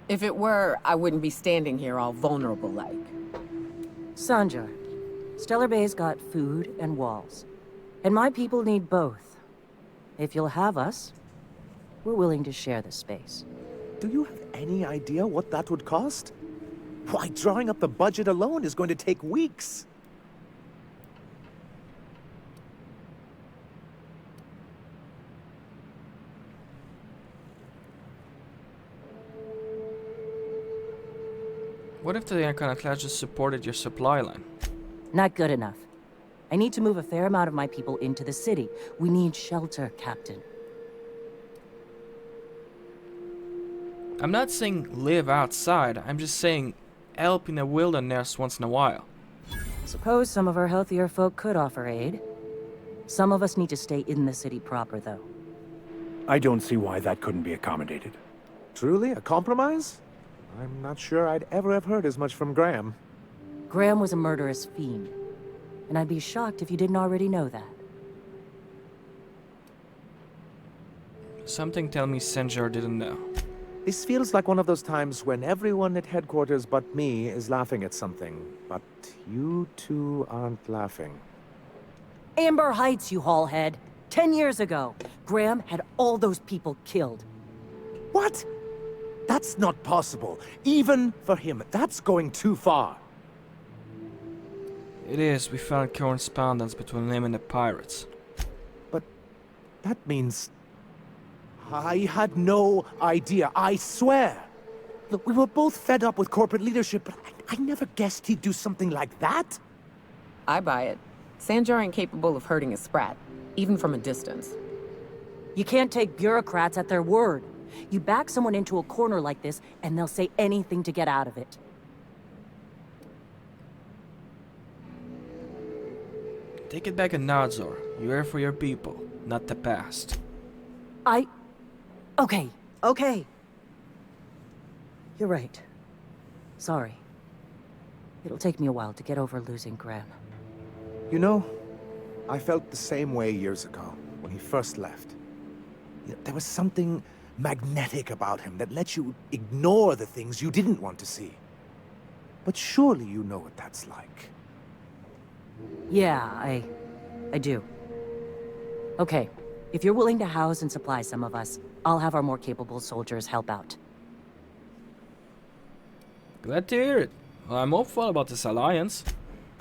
If it were, I wouldn't be standing here all vulnerable like. Sanjar, Stellar Bay's got food and walls. And my people need both. If you'll have us, we're willing to share the space. Do you have any idea what that would cost? Why, drawing up the budget alone is going to take weeks. What if the Iconoclast just supported your supply line? Not good enough. I need to move a fair amount of my people into the city. We need shelter, Captain. I'm not saying live outside, I'm just saying help in the wilderness once in a while. Suppose some of our healthier folk could offer aid. Some of us need to stay in the city proper, though. I don't see why that couldn't be accommodated. Truly, a compromise? I'm not sure I'd ever have heard as much from Graham. Graham was a murderous fiend, and I'd be shocked if you didn't already know that. Something tell me Senjar didn't know. This feels like one of those times when everyone at headquarters but me is laughing at something, but you two aren't laughing. Amber Heights, you haulhead. 10 years ago, Graham had all those people killed. What? That's not possible. Even for him, that's going too far. It is. We found correspondence between him and the pirates. But that means... I had no idea, I swear. Look, we were both fed up with corporate leadership, but I never guessed he'd do something like that. I buy it. Sanjar ain't capable of hurting a sprat, even from a distance. You can't take bureaucrats at their word. You back someone into a corner like this, and they'll say anything to get out of it. Take it back a nod, Zor. You're here for your people, not the past. Okay. You're right. Sorry. It'll take me a while to get over losing Graham. You know, I felt the same way years ago, when he first left. You know, there was something magnetic about him that let you ignore the things you didn't want to see. But surely you know what that's like. Yeah, I do. Okay, if you're willing to house and supply some of us, I'll have our more capable soldiers help out. Glad to hear it. Well, I'm hopeful about this alliance.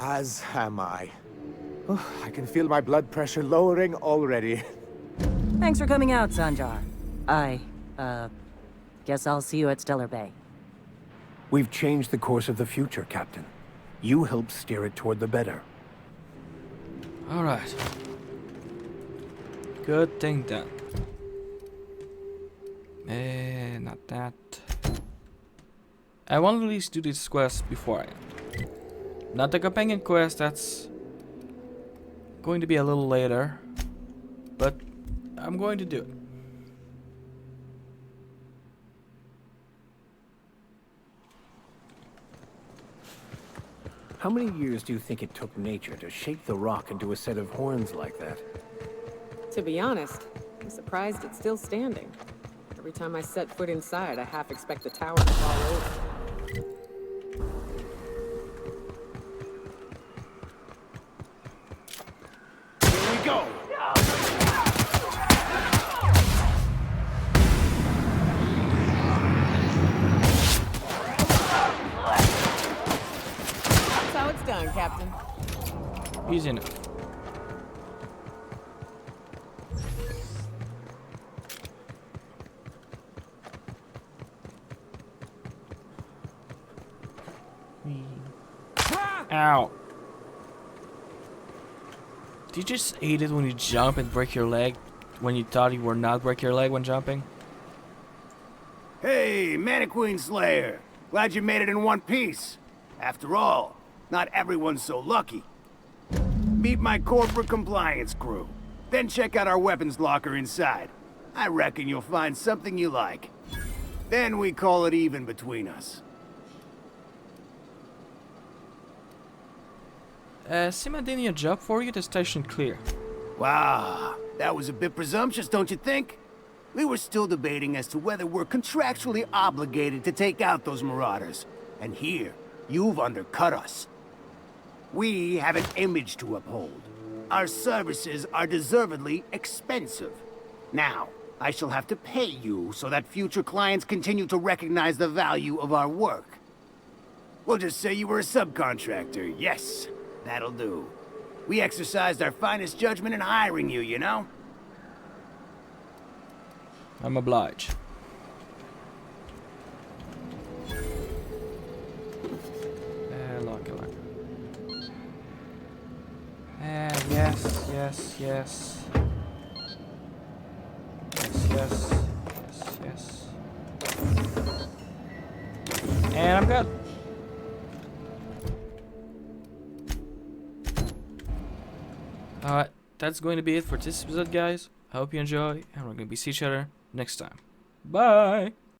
As am I. Oh, I can feel my blood pressure lowering already. Thanks for coming out, Sanjar. Guess I'll see you at Stellar Bay. We've changed the course of the future, Captain. You helped steer it toward the better. Alright. Good thing done. Not that. I want to at least do this quest before I end. Not the companion quest, that's going to be a little later. But I'm going to do it. How many years do you think it took nature to shape the rock into a set of horns like that? To be honest, I'm surprised it's still standing. Every time I set foot inside, I half expect the tower to fall over. Here we go! That's how it's done, Captain. Easy enough. Ow. Do you just hate it when you jump and break your leg when you thought you were not break your leg when jumping? Hey, Mannequin Slayer! Glad you made it in one piece. After all, not everyone's so lucky. Meet my corporate compliance crew. Then check out our weapons locker inside. I reckon you'll find something you like. Then we call it even between us. Simadini a job for you? The station clear. Wow, that was a bit presumptuous, don't you think? We were still debating as to whether we're contractually obligated to take out those marauders. And here, you've undercut us. We have an image to uphold. Our services are deservedly expensive. Now, I shall have to pay you so that future clients continue to recognize the value of our work. We'll just say you were a subcontractor, yes. That'll do. We exercised our finest judgment in hiring you, you know? I'm obliged. Lock. And yes. Yes. And I'm good. Alright, that's going to be it for this episode, guys. I hope you enjoy, and we're going to see each other next time. Bye!